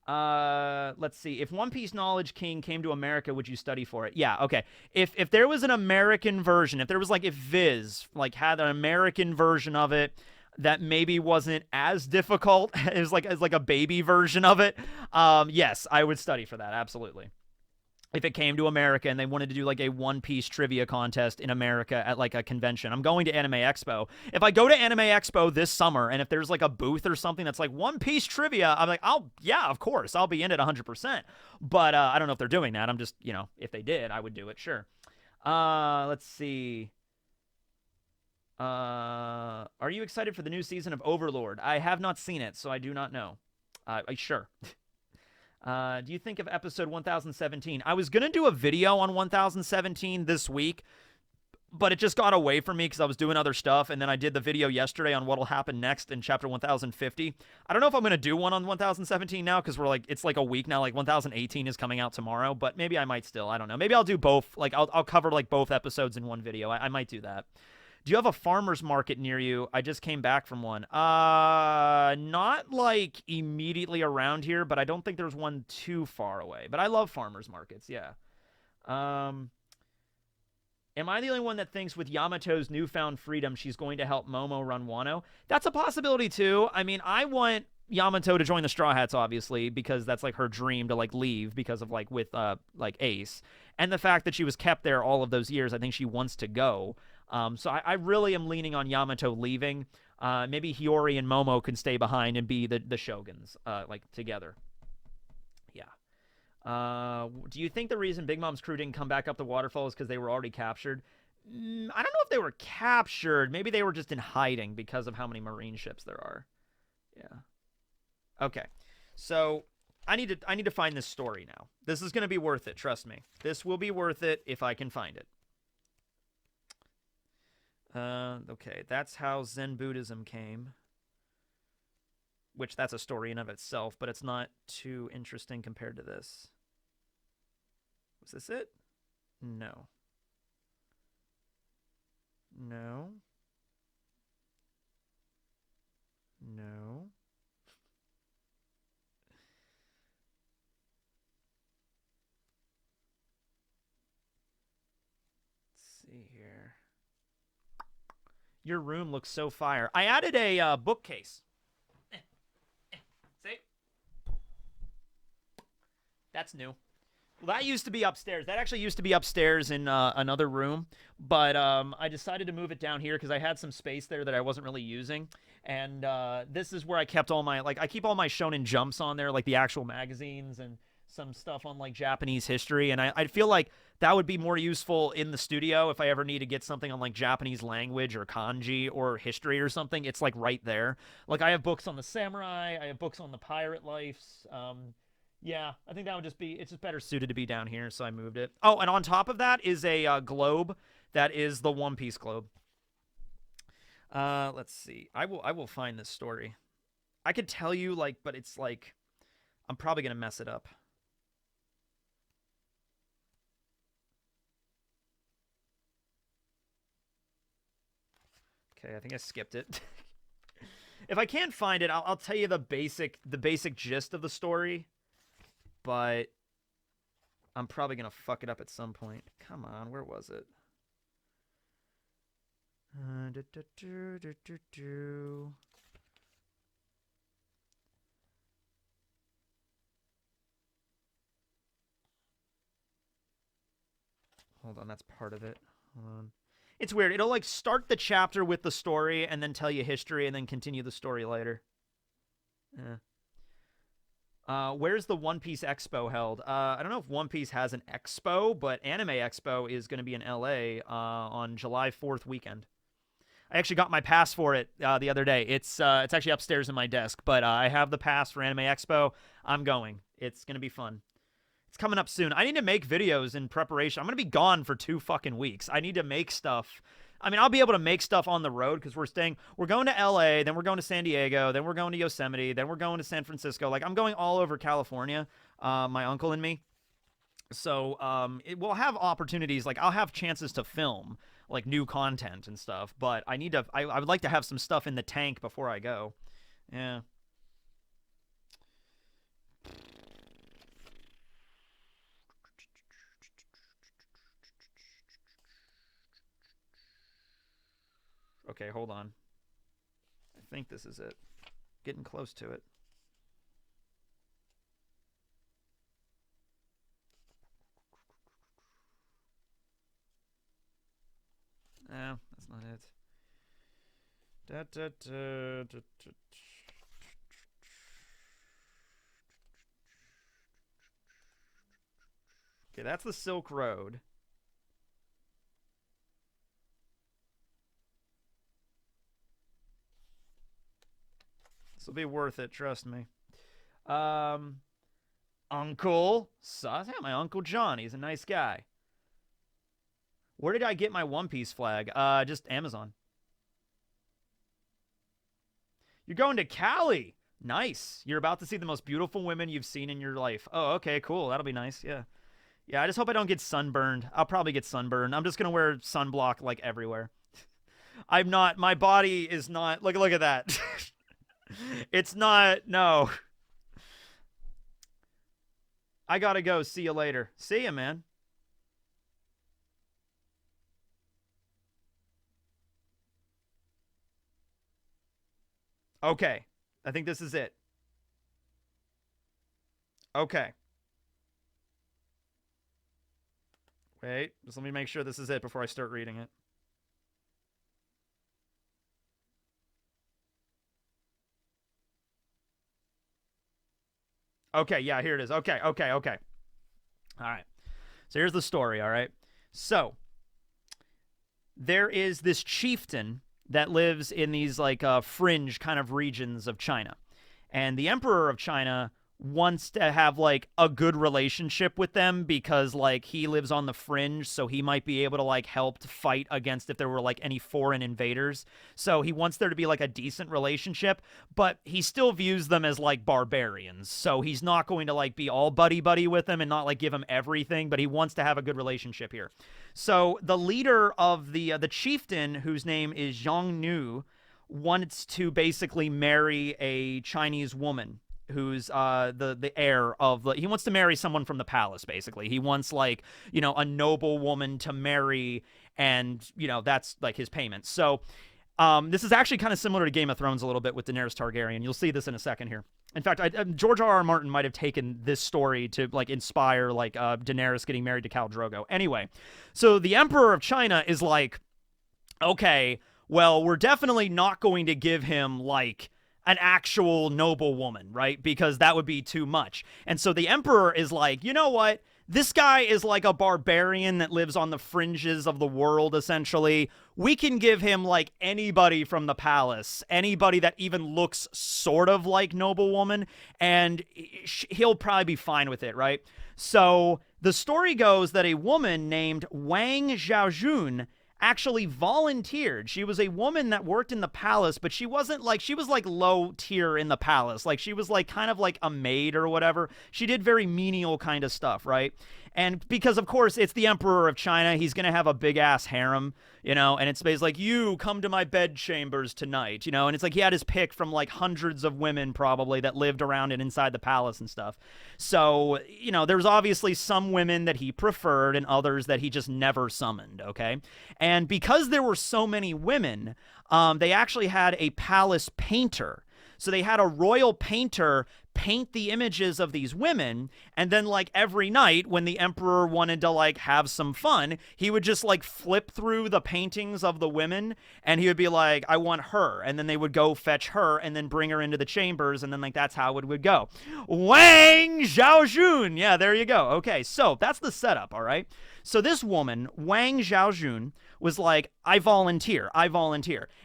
Let's see. If One Piece Knowledge King came to America, would you study for it? Yeah, okay. If there was an American version, if there was like if Viz like had an American version of it that maybe wasn't as difficult as like a baby version of it, yes, I would study for that. Absolutely. If it came to America and they wanted to do like a One Piece trivia contest in America at like a convention. I'm going to Anime Expo. If I go to Anime Expo this summer and if there's like a booth or something that's like One Piece trivia, I'm like, yeah, of course, I'll be in it 100%. But I don't know if they're doing that. I'm just, if they did, I would do it, sure. Let's see. Are you excited for the new season of Overlord? I have not seen it, so I do not know. Sure. Do you think of episode 1017? I was going to do a video on 1017 this week, but it just got away from me because I was doing other stuff, and then I did the video yesterday on what'll happen next in chapter 1050. I don't know if I'm going to do one on 1017 now because it's like a week now. Like 1018 is coming out tomorrow, but maybe I might still. I don't know. Maybe I'll do both. Like I'll cover like both episodes in one video. I might do that. Do you have a farmer's market near you? I just came back from one. Not like immediately around here, but I don't think there's one too far away. But I love farmer's markets, yeah. Am I the only one that thinks with Yamato's newfound freedom, she's going to help Momo run Wano? That's a possibility too. I mean, I want Yamato to join the Straw Hats, obviously, because that's like her dream to like leave because of like with like Ace. And the fact that she was kept there all of those years, I think she wants to go. So I really am leaning on Yamato leaving. Maybe Hiyori and Momo can stay behind and be the shoguns, like together. Yeah. Do you think the reason Big Mom's crew didn't come back up the waterfall is because they were already captured? I don't know if they were captured. Maybe they were just in hiding because of how many marine ships there are. Yeah. Okay. So I need to find this story now. This is going to be worth it. Trust me. This will be worth it if I can find it. Okay, that's how Zen Buddhism came. Which, that's a story in of itself, but it's not too interesting compared to this. Was this it? No. No. No. Let's see here. Your room looks so fire. I added a bookcase. See? That's new. Well, that used to be upstairs. That actually used to be upstairs in another room. But I decided to move it down here because I had some space there that I wasn't really using. And this is where I kept all my, I keep all my Shonen Jumps on there, like the actual magazines and some stuff on like Japanese history. And I feel like that would be more useful in the studio if I ever need to get something on like Japanese language or kanji or history or something. It's like right there. Like I have books on the samurai. I have books on the pirate lives. Yeah, I think that would it's just better suited to be down here, so I moved it. Oh, and on top of that is a globe that is the One Piece globe. Let's see. I will find this story. I could tell you, but it's I'm probably gonna mess it up. Okay, I think I skipped it. If I can't find it, I'll tell you the basic gist of the story. But I'm probably going to fuck it up at some point. Come on, where was it? Hold on, that's part of it. Hold on. It's weird. It'll start the chapter with the story and then tell you history and then continue the story later. Yeah. Where's the One Piece Expo held? I don't know if One Piece has an expo, but Anime Expo is going to be in LA on July 4th weekend. I actually got my pass for it the other day. It's actually upstairs in my desk, but I have the pass for Anime Expo. I'm going. It's going to be fun. It's coming up soon. I need to make videos in preparation. I'm going to be gone for 2 fucking weeks. I need to make stuff. I mean, I'll be able to make stuff on the road because we're going to LA, then we're going to San Diego, then we're going to Yosemite, then we're going to San Francisco. I'm going all over California, my uncle and me. So we'll have opportunities. I'll have chances to film new content and stuff, but I would like to have some stuff in the tank before I go. Yeah. Okay, hold on. I think this is it. Getting close to it. No, that's not it. Okay, that's the Silk Road. This will be worth it, trust me. Uncle Sus. Yeah, my Uncle John. He's a nice guy. Where did I get my One Piece flag? Just Amazon. You're going to Cali. Nice. You're about to see the most beautiful women you've seen in your life. Oh, okay, cool. That'll be nice. Yeah. Yeah, I just hope I don't get sunburned. I'll probably get sunburned. I'm just going to wear sunblock like everywhere. I'm not, my body is not, look at that. It's not, no. I gotta go. See you later. See ya, man. Okay. I think this is it. Okay. Wait, just let me make sure this is it before I start reading it. Okay, yeah, here it is. Okay. All right. So here's the story, all right? So, there is this chieftain that lives in these, like, fringe kind of regions of China. And the emperor of China wants to have, like, a good relationship with them because, like, he lives on the fringe, so he might be able to, like, help to fight against if there were, like, any foreign invaders. So he wants there to be, like, a decent relationship, but he still views them as, like, barbarians. So he's not going to, like, be all buddy-buddy with them and not, like, give them everything, but he wants to have a good relationship here. So the leader of the chieftain, whose name is Zhang Nu, wants to basically marry a Chinese woman who's the heir of he wants to marry someone from the palace. Basically, he wants, like, you know, a noble woman to marry, and, you know, that's like his payment. So this is actually kind of similar to Game of Thrones a little bit with Daenerys Targaryen. You'll see this in a second here. In fact, George R.R. Martin might have taken this story to, like, inspire, like, Daenerys getting married to Khal Drogo. Anyway, so the Emperor of China is like, okay, well, we're definitely not going to give him, like, an actual noble woman, right? Because that would be too much. And so the emperor is like, you know what? This guy is like a barbarian that lives on the fringes of the world, essentially. We can give him, like, anybody from the palace, anybody that even looks sort of like noblewoman, and he'll probably be fine with it, right? So the story goes that a woman named Wang Zhaojun actually volunteered. She was a woman that worked in the palace, but she wasn't, like, she was, like, low tier in the palace. Like, she was, like, kind of like a maid or whatever. She did very menial kind of stuff, right? And because, of course, it's the Emperor of China, he's going to have a big-ass harem, you know, and it's basically like, you come to my bedchambers tonight, you know, and it's like he had his pick from, like, hundreds of women probably that lived around and inside the palace and stuff. So, you know, there's obviously some women that he preferred and others that he just never summoned, okay? And because there were so many women, they actually had a palace painter. So they had a royal painter paint the images of these women, and then, like, every night when the emperor wanted to, like, have some fun, he would just, like, flip through the paintings of the women, and he would be like, I want her, and then they would go fetch her and then bring her into the chambers, and then, like, that's how it would go. Wang Zhaojun. Yeah, there you go. Okay, so that's the setup, all right? So this woman, Wang Zhaojun, was like, I volunteer.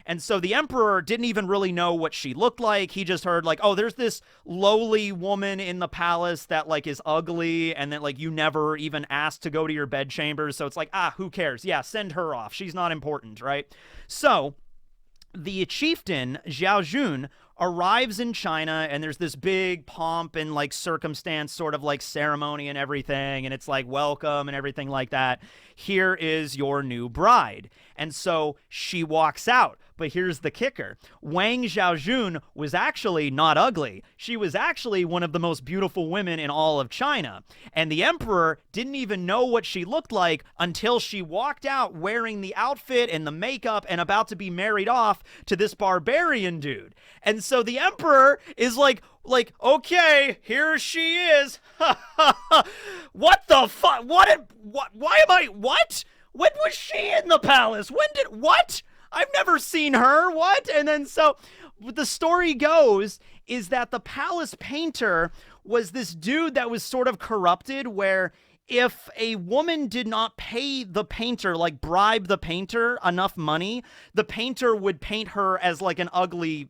And so the emperor didn't even really know what she looked like. He just heard, like, oh, there's this lowly woman in the palace that, like, is ugly, and that, like, you never even asked to go to your bedchambers. So it's like, who cares? Yeah, send her off. She's not important, right? So the chieftain, Zhaojun, arrives in China, and there's this big pomp and, like, circumstance sort of, like, ceremony and everything, and it's like welcome and everything like that. Here is your new bride. And so she walks out, But here's the kicker. Wang Zhaojun was actually not ugly. She was actually one of the most beautiful women in all of China. And the emperor didn't even know what she looked like until she walked out wearing the outfit and the makeup and about to be married off to this barbarian dude. And so the emperor is like, okay, here she is. What the fuck? Why am I, what? When was she in the palace? What? I've never seen her. What? And then so the story goes is that the palace painter was this dude that was sort of corrupted, where if a woman did not pay the painter, like bribe the painter enough money, the painter would paint her as like an ugly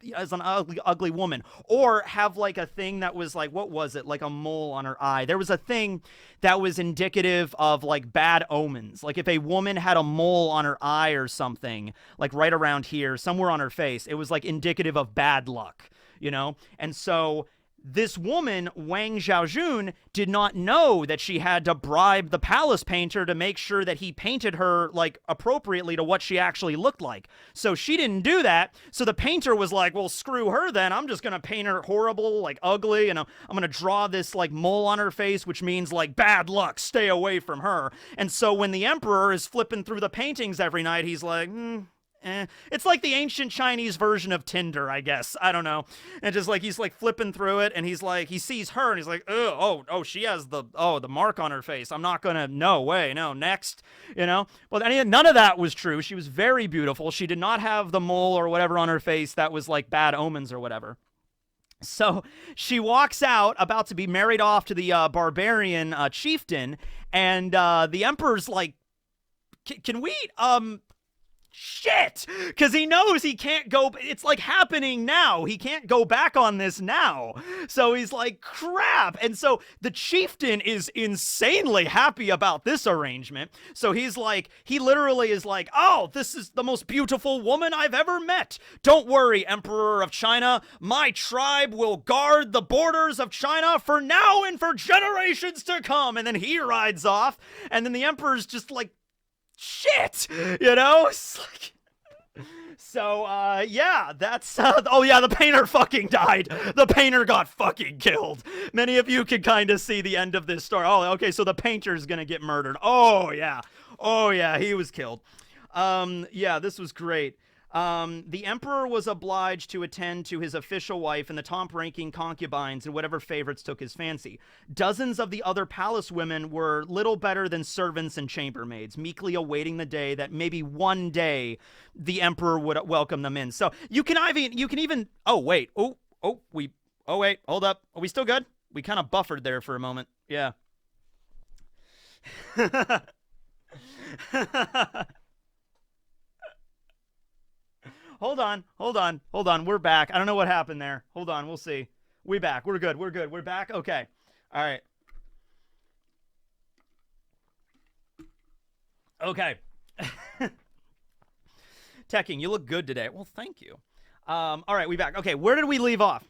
woman, or have like a thing that was like, what was it? Like a mole on her eye. There was a thing that was indicative of like bad omens. Like if a woman had a mole on her eye or something, like right around here, somewhere on her face, it was like indicative of bad luck, you know? And so this woman, Wang Zhaojun, did not know that she had to bribe the palace painter to make sure that he painted her like appropriately to what she actually looked like. So she didn't do that. So the painter was like, well, screw her then. I'm just going to paint her horrible, like ugly. And I'm going to draw this like mole on her face, which means like bad luck, stay away from her. And so when the emperor is flipping through the paintings every night, he's like, It's like the ancient Chinese version of Tinder, I guess. I don't know. And just like he's like flipping through it, and he's like, he sees her, and he's like, oh, she has the mark on her face. I'm not gonna, no way, no, next, you know. Well, none of that was true. She was very beautiful. She did not have the mole or whatever on her face that was like bad omens or whatever. So she walks out, about to be married off to the barbarian chieftain, and the emperor's like, can we shit, because he knows he can't go, it's like happening now, he can't go back on this now, so he's like, crap. And so the chieftain is insanely happy about this arrangement, so he's like, he literally is like, oh, this is the most beautiful woman I've ever met. Don't worry, Emperor of China, my tribe will guard the borders of China for now and for generations to come. And then he rides off, and then the emperor's just like, shit, you know? It's like, so, yeah, that's, oh yeah, the painter fucking died. The painter got fucking killed. Many of you can kind of see the end of this story. Oh, okay, so the painter's gonna get murdered. Oh, yeah, he was killed. Yeah, this was great. The emperor was obliged to attend to his official wife and the top-ranking concubines and whatever favorites took his fancy. Dozens of the other palace women were little better than servants and chambermaids, meekly awaiting the day that maybe one day the emperor would welcome them in. So you can even, oh wait, wait, hold up. Are we still good? We kind of buffered there for a moment. Yeah. Hold on. We're back. I don't know what happened there. Hold on. We'll see. We're back. We're good. We're back. Okay. All right. Okay. Tekking, you look good today. Well, thank you. All right. We back. Okay. Where did we leave off?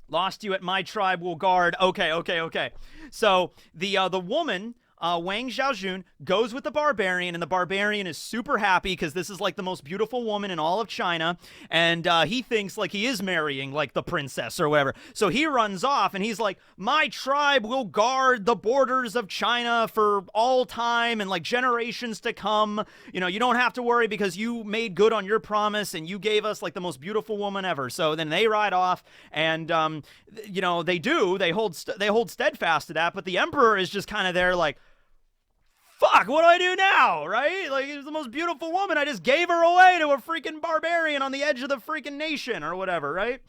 Lost you at my tribe will guard. Okay. So the woman, Wang Zhaojun, goes with the barbarian, and the barbarian is super happy because this is like the most beautiful woman in all of China, and he thinks like he is marrying like the princess or whatever. So he runs off, and he's like, my tribe will guard the borders of China for all time and like generations to come. You know, you don't have to worry because you made good on your promise and you gave us like the most beautiful woman ever. So then they ride off, and you know, they hold steadfast to that, but the emperor is just kind of there like, fuck, what do I do now, right? Like, it's the most beautiful woman. I just gave her away to a freaking barbarian on the edge of the freaking nation or whatever, right?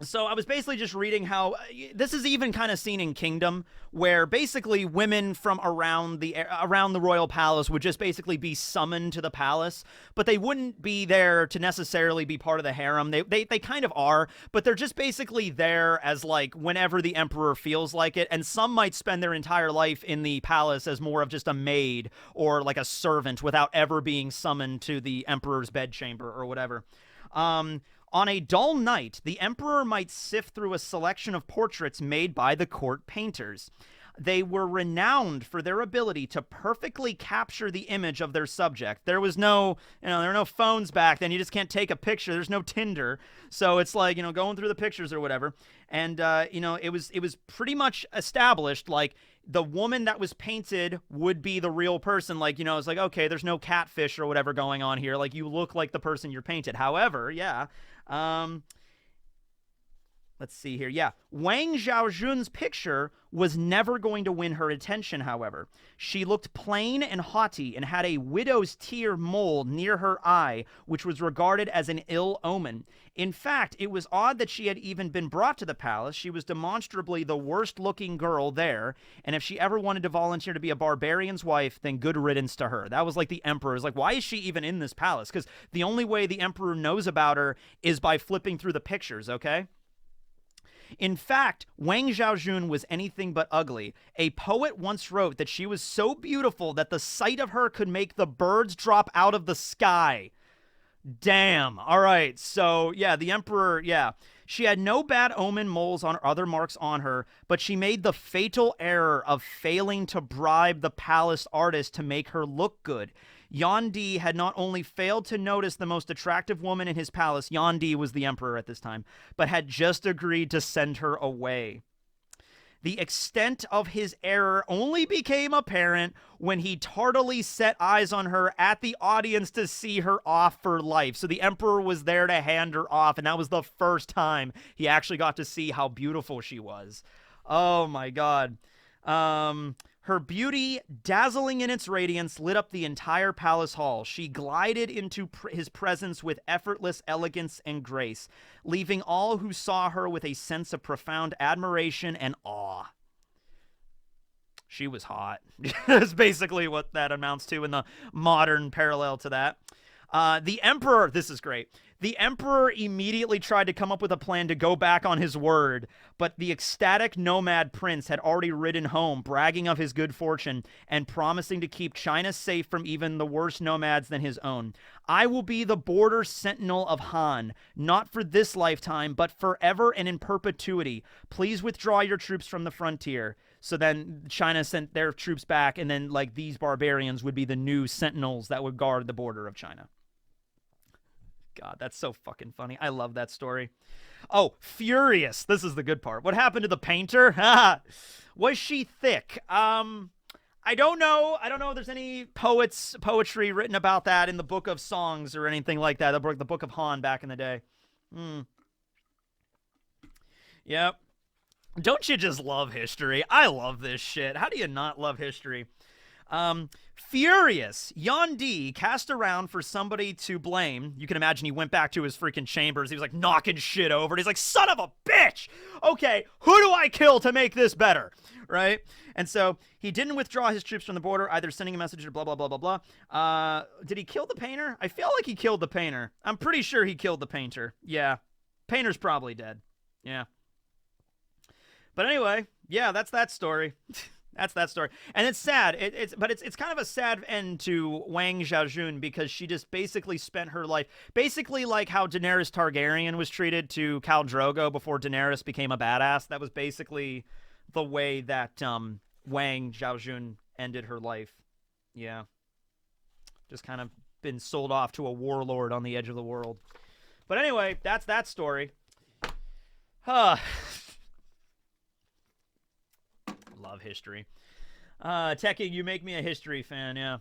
So I was basically just reading how this is even kind of seen in Kingdom, where basically women from around the royal palace would just basically be summoned to the palace, but they wouldn't be there to necessarily be part of the harem. They kind of are, but they're just basically there as like whenever the emperor feels like it, and some might spend their entire life in the palace as more of just a maid or like a servant without ever being summoned to the emperor's bedchamber or whatever. On a dull night, the emperor might sift through a selection of portraits made by the court painters. They were renowned for their ability to perfectly capture the image of their subject. There was no, there were no phones back then. You just can't take a picture. There's no Tinder. So it's like, going through the pictures or whatever. And, it was pretty much established, like, the woman that was painted would be the real person. Like, it's like, okay, there's no catfish or whatever going on here. Like, you look like the person you're painted. However, yeah, let's see here. Yeah. Wang Zhaojun's picture was never going to win her attention, however. She looked plain and haughty and had a widow's tear mole near her eye, which was regarded as an ill omen. In fact, it was odd that she had even been brought to the palace. She was demonstrably the worst-looking girl there, and if she ever wanted to volunteer to be a barbarian's wife, then good riddance to her. That was like the emperor's. Like, why is she even in this palace? Because the only way the emperor knows about her is by flipping through the pictures, okay? In fact, Wang Zhaojun was anything but ugly. A poet once wrote that she was so beautiful that the sight of her could make the birds drop out of the sky. Damn. All right. So, yeah, the emperor, yeah. She had no bad omen, moles, or other marks on her, but she made the fatal error of failing to bribe the palace artist to make her look good. Yandi had not only failed to notice the most attractive woman in his palace, Yandi was the emperor at this time, but had just agreed to send her away. The extent of his error only became apparent when he tardily set eyes on her at the audience to see her off for life. So the emperor was there to hand her off, and that was the first time he actually got to see how beautiful she was. Oh my God. Her beauty, dazzling in its radiance, lit up the entire palace hall. She glided into his presence with effortless elegance and grace, leaving all who saw her with a sense of profound admiration and awe. She was hot. That's basically what that amounts to in the modern parallel to that. The emperor, this is great. The emperor immediately tried to come up with a plan to go back on his word, but the ecstatic nomad prince had already ridden home, bragging of his good fortune and promising to keep China safe from even the worst nomads than his own. I will be the border sentinel of Han, not for this lifetime, but forever and in perpetuity. Please withdraw your troops from the frontier. So then China sent their troops back, and then like these barbarians would be the new sentinels that would guard the border of China. God, that's so fucking funny. I love that story. Oh, furious. This is the good part. What happened to the painter? Was she thick? I don't know. I don't know if there's any poetry written about that in the Book of Songs or anything like that. The Book of Han back in the day. Yep. Don't you just love history? I love this shit. How do you not love history? Furious, Yandi cast around for somebody to blame. You can imagine he went back to his freaking chambers. He was like knocking shit over. And he's like, son of a bitch! Okay, who do I kill to make this better? Right? And so he didn't withdraw his troops from the border, either sending a message or blah, blah, blah, blah, blah. Did he kill the painter? I feel like he killed the painter. I'm pretty sure he killed the painter. Yeah. Painter's probably dead. Yeah. But anyway, yeah, that's that story. That's that story. And it's sad. It's kind of a sad end to Wang Zhaojun because she just basically spent her life, basically like how Daenerys Targaryen was treated to Khal Drogo before Daenerys became a badass. That was basically the way that Wang Zhaojun ended her life. Yeah. Just kind of been sold off to a warlord on the edge of the world. But anyway, that's that story. Love history. Tekking, you make me a history fan, yeah.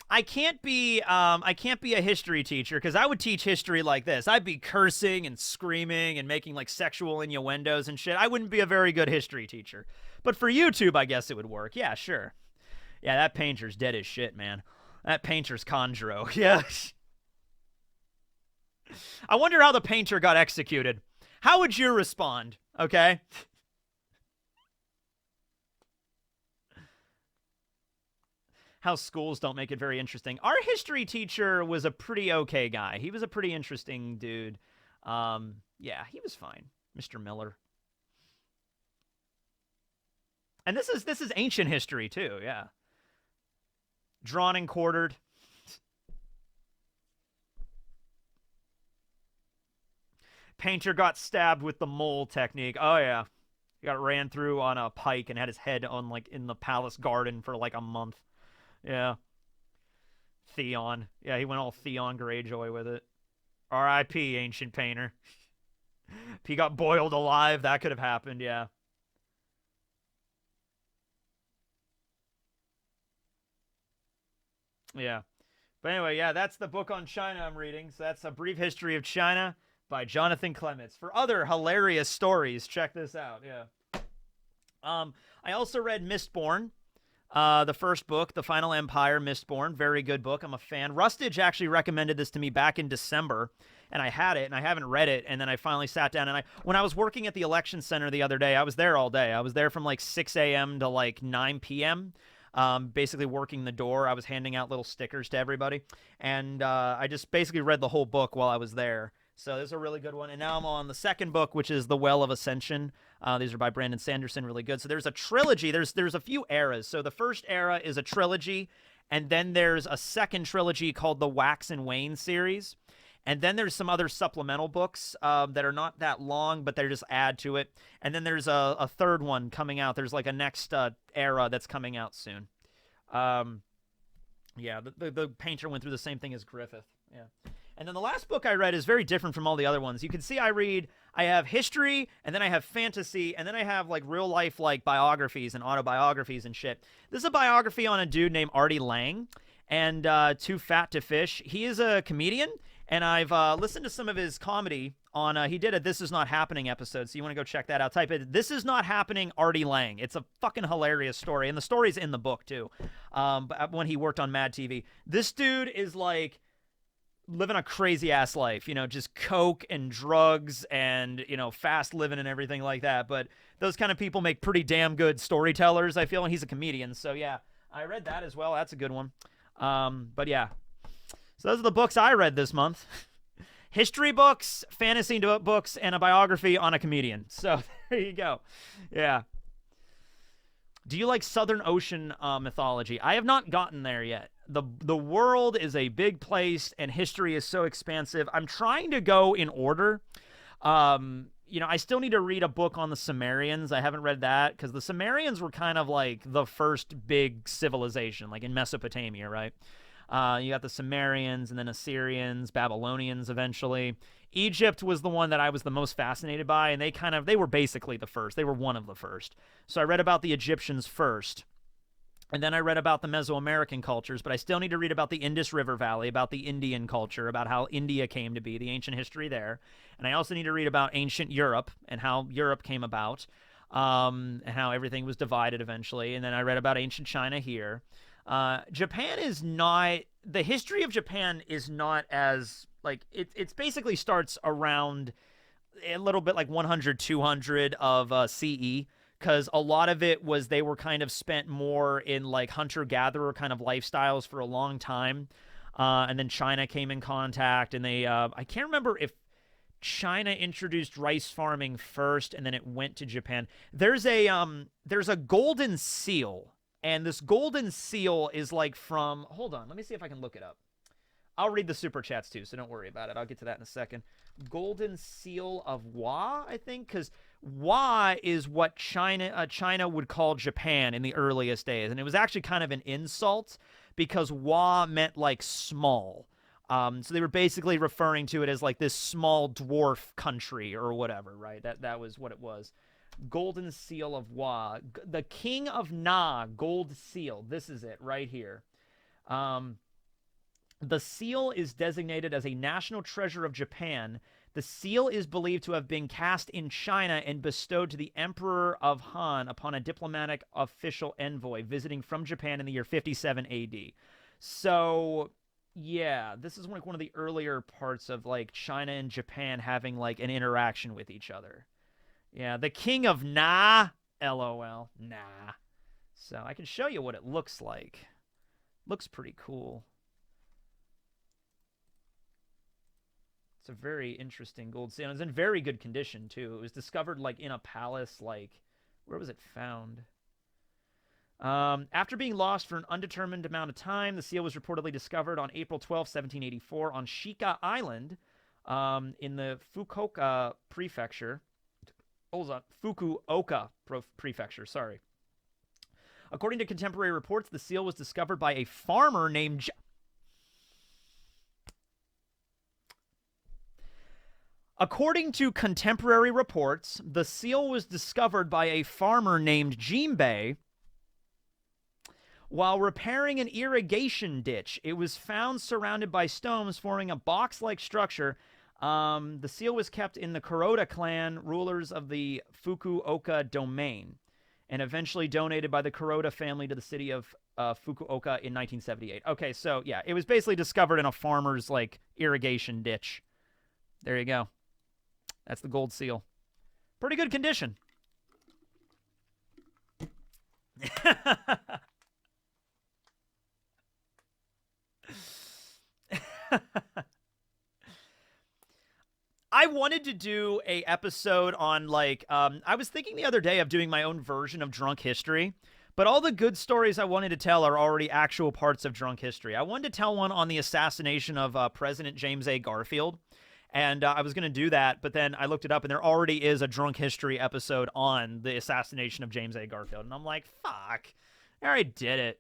I can't be a history teacher because I would teach history like this. I'd be cursing and screaming and making like sexual innuendos and shit. I wouldn't be a very good history teacher. But for YouTube, I guess it would work. Yeah, sure. Yeah, that painter's dead as shit, man. That painter's Conjuro. Yeah. I wonder how the painter got executed. How would you respond? Okay. How schools don't make it very interesting. Our history teacher was a pretty okay guy. He was a pretty interesting dude. Yeah, he was fine. Mr. Miller. And this is ancient history too, yeah. Drawn and quartered. Painter got stabbed with the mole technique. Oh yeah. got ran through on a pike and had his head on like in the palace garden for like a month. Yeah. Theon. Yeah, he went all Theon Greyjoy with it. R.I.P. ancient painter. If he got boiled alive, that could have happened, yeah. Yeah. But anyway, yeah, that's the book on China I'm reading. So that's A Brief History of China by Jonathan Clements. For other hilarious stories, check this out. Yeah. I also read Mistborn, the first book, The Final Empire, Mistborn. Very good book. I'm a fan. Rustage actually recommended this to me back in December, and I had it, and I haven't read it. And then I finally sat down, and when I was working at the election center the other day, I was there all day. I was there from like 6 a.m. to like 9 p.m., basically working the door. I was handing out little stickers to everybody, and I just basically read the whole book while I was there. So this is a really good one. And now I'm on the second book, which is The Well of Ascension. These are by Brandon Sanderson, really good. So there's a trilogy. There's a few eras. So the first era is a trilogy, and then there's a second trilogy called the Wax and Wane series. And then there's some other supplemental books that are not that long, but they just add to it. And then there's a third one coming out. There's like a next era that's coming out soon. Yeah, the painter went through the same thing as Griffith. Yeah. And then the last book I read is very different from all the other ones. You can see I have history, and then I have fantasy, and then I have like real life like biographies and autobiographies and shit. This is a biography on a dude named Artie Lang, and Too Fat to Fish. He is a comedian, and I've listened to some of his comedy on, he did a This Is Not Happening episode, so you want to go check that out. Type it, This Is Not Happening, Artie Lang. It's a fucking hilarious story, and the story's in the book too, when he worked on Mad TV. This dude is like living a crazy ass life, just coke and drugs and, fast living and everything like that. But those kind of people make pretty damn good storytellers, I feel, and he's a comedian. So yeah, I read that as well. That's a good one. But yeah, so those are the books I read this month. History books, fantasy books, and a biography on a comedian. So there you go. Yeah. Do you like Southern Ocean mythology? I have not gotten there yet. The world is a big place, and history is so expansive. I'm trying to go in order. I still need to read a book on the Sumerians. I haven't read that, because the Sumerians were kind of like the first big civilization, like in Mesopotamia, right? You got the Sumerians, and then Assyrians, Babylonians eventually. Egypt was the one that I was the most fascinated by, and they were basically the first. They were one of the first. So I read about the Egyptians first. And then I read about the Mesoamerican cultures, but I still need to read about the Indus River Valley, about the Indian culture, about how India came to be, the ancient history there. And I also need to read about ancient Europe and how Europe came about, and how everything was divided eventually. And then I read about ancient China here. Japan is not, the history of Japan is not as, like, it's basically starts around a little bit like 100, 200 of CE. Because a lot of it was they were kind of spent more in like hunter-gatherer kind of lifestyles for a long time. And then China came in contact, and they, I can't remember if China introduced rice farming first and then it went to Japan. There's a golden seal, and this golden seal is like from, hold on, let me see if I can look it up. I'll read the super chats too, so don't worry about it. I'll get to that in a second. Golden seal of Wa, I think, because Wa is what China would call Japan in the earliest days. And it was actually kind of an insult, because Wa meant like small. So they were basically referring to it as like this small dwarf country or whatever, right? That was what it was. Golden seal of Wa. The King of Na, gold seal. This is it right here. The seal is designated as a national treasure of Japan. The seal is believed to have been cast in China and bestowed to the Emperor of Han upon a diplomatic official envoy visiting from Japan in the year 57 AD. So, yeah, this is like one of the earlier parts of like China and Japan having like an interaction with each other. Yeah, the King of Na, LOL, nah. So I can show you what it looks like. Looks pretty cool. It's a very interesting gold seal. It's in very good condition, too. It was discovered, like, in a palace, like, where was it found? After being lost for an undetermined amount of time, the seal was reportedly discovered on April 12, 1784, on Shika Island, in the Fukuoka Prefecture. hold on, Fukuoka Prefecture, sorry. According to contemporary reports, the seal was discovered by a farmer named... According to contemporary reports, the seal was discovered by a farmer named Jinbei while repairing an irrigation ditch. It was found surrounded by stones, forming a box-like structure. The seal was kept in the Kuroda clan, rulers of the Fukuoka domain, and eventually donated by the Kuroda family to the city of Fukuoka in 1978. Okay, so yeah, it was basically discovered in a farmer's like irrigation ditch. There you go. That's the gold seal. Pretty good condition. I wanted to do a episode on like I was thinking the other day of doing my own version of drunk history, but all the good stories I wanted to tell are already actual parts of drunk history. I wanted to tell one on the assassination of President James A. Garfield, and I was going to do that, but then I looked it up, and there already is a drunk history episode on the assassination of James A. Garfield, and I'm like, fuck, I already did it.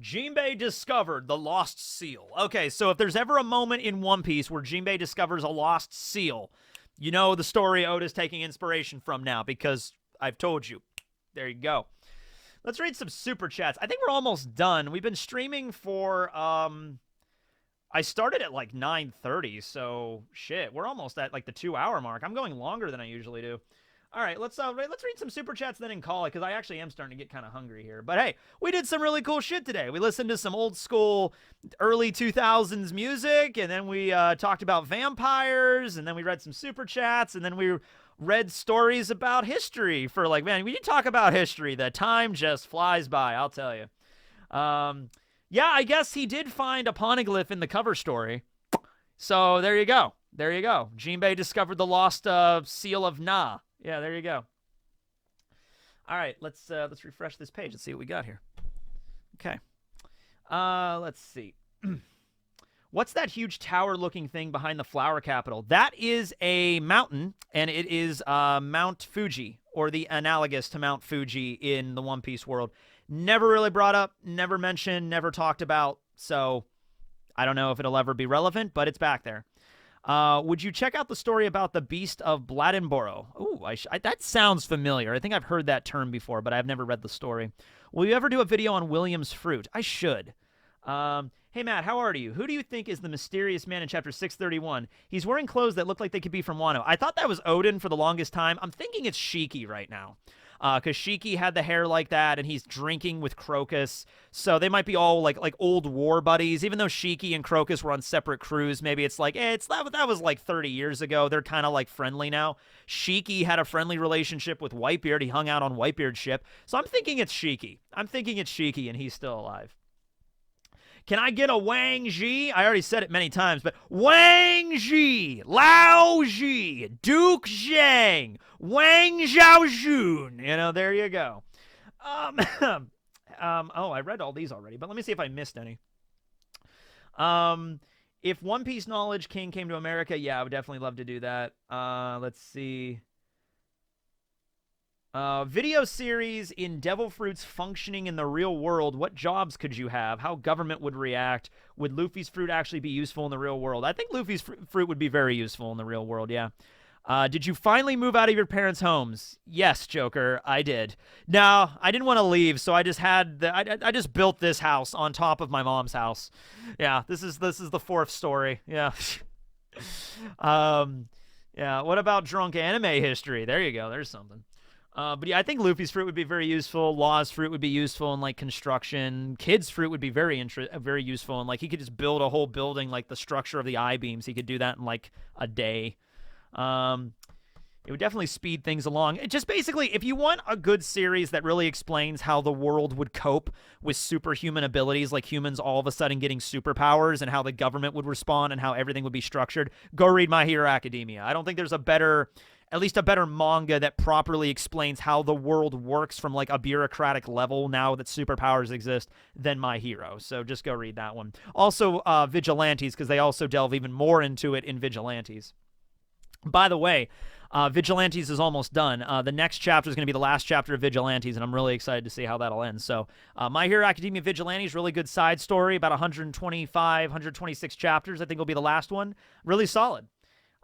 Jinbei discovered the lost seal. Okay, so if there's ever a moment in One Piece where Jinbei discovers a lost seal, you know the story Oda's taking inspiration from now, because I've told you. There you go. Let's read some super chats. I think we're almost done. We've been streaming for, I started at like 9:30, so shit, we're almost at like the 2-hour mark. I'm going longer than I usually do. All right, let's read some super chats then and call it, because I actually am starting to get kind of hungry here. But hey, we did some really cool shit today. We listened to some old school early 2000s music, and then we talked about vampires, and then we read some super chats, and then we read stories about history for like, man, when you talk about history, the time just flies by, I'll tell you. Yeah, I guess he did find a poneglyph in the cover story. So there you go. There you go. Jinbei discovered the lost seal of Na. Yeah, there you go. All right, let's refresh this page and see what we got here. Okay. Let's see. What's that huge tower-looking thing behind the flower capital? That is a mountain, and it is Mount Fuji, or the analogous to Mount Fuji in the One Piece world. Never really brought up, never mentioned, never talked about, so I don't know if it'll ever be relevant, but it's back there. Would you check out the story about the Beast of Bladdenborough? Ooh, that sounds familiar. I think I've heard that term before, but I've never read the story. Will you ever do a video on William's fruit? I should. Hey, Matt, how are you? Who do you think is the mysterious man in chapter 631? He's wearing clothes that look like they could be from Wano. I thought that was Odin for the longest time. I'm thinking it's Shiki right now. Because Shiki had the hair like that, and he's drinking with Crocus. So they might be all like old war buddies. Even though Shiki and Crocus were on separate crews, maybe it's like, that was like 30 years ago. They're kind of like friendly now. Shiki had a friendly relationship with Whitebeard. He hung out on Whitebeard's ship. So I'm thinking it's Shiki. I'm thinking it's Shiki, and he's still alive. Can I get a Wang Ji? I already said it many times, but Wang Ji, Lao Ji, Duke Zhang, Wang Zhaojun. You know, there you go. Oh, I read all these already, but let me see if I missed any. If One Piece Knowledge King came to America, yeah, I would definitely love to do that. Let's see. Video series in Devil Fruits functioning in the real world. What jobs could you have? How government would react? Would Luffy's fruit actually be useful in the real world? I think Luffy's fruit would be very useful in the real world, yeah. Did you finally move out of your parents' homes? Yes, Joker, I did. No, I didn't want to leave, so I just had I just built this house on top of my mom's house. Yeah, this is the fourth story. Yeah. Yeah, what about drunk anime history? There you go. There's something. But yeah, I think Luffy's fruit would be very useful. Law's fruit would be useful in like construction. Kid's fruit would be very useful, and like he could just build a whole building, like the structure of the I-beams. He could do that in like a day. It would definitely speed things along. It just basically, if you want a good series that really explains how the world would cope with superhuman abilities, like humans all of a sudden getting superpowers, and how the government would respond and how everything would be structured, go read My Hero Academia. I don't think there's at least a better manga that properly explains how the world works from like a bureaucratic level now that superpowers exist than My Hero. So just go read that one. Also, Vigilantes, because they also delve even more into it in Vigilantes. By the way, Vigilantes is almost done. The next chapter is going to be the last chapter of Vigilantes, and I'm really excited to see how that'll end. So, My Hero Academia Vigilantes, really good side story, about 125, 126 chapters. I think will be the last one. Really solid.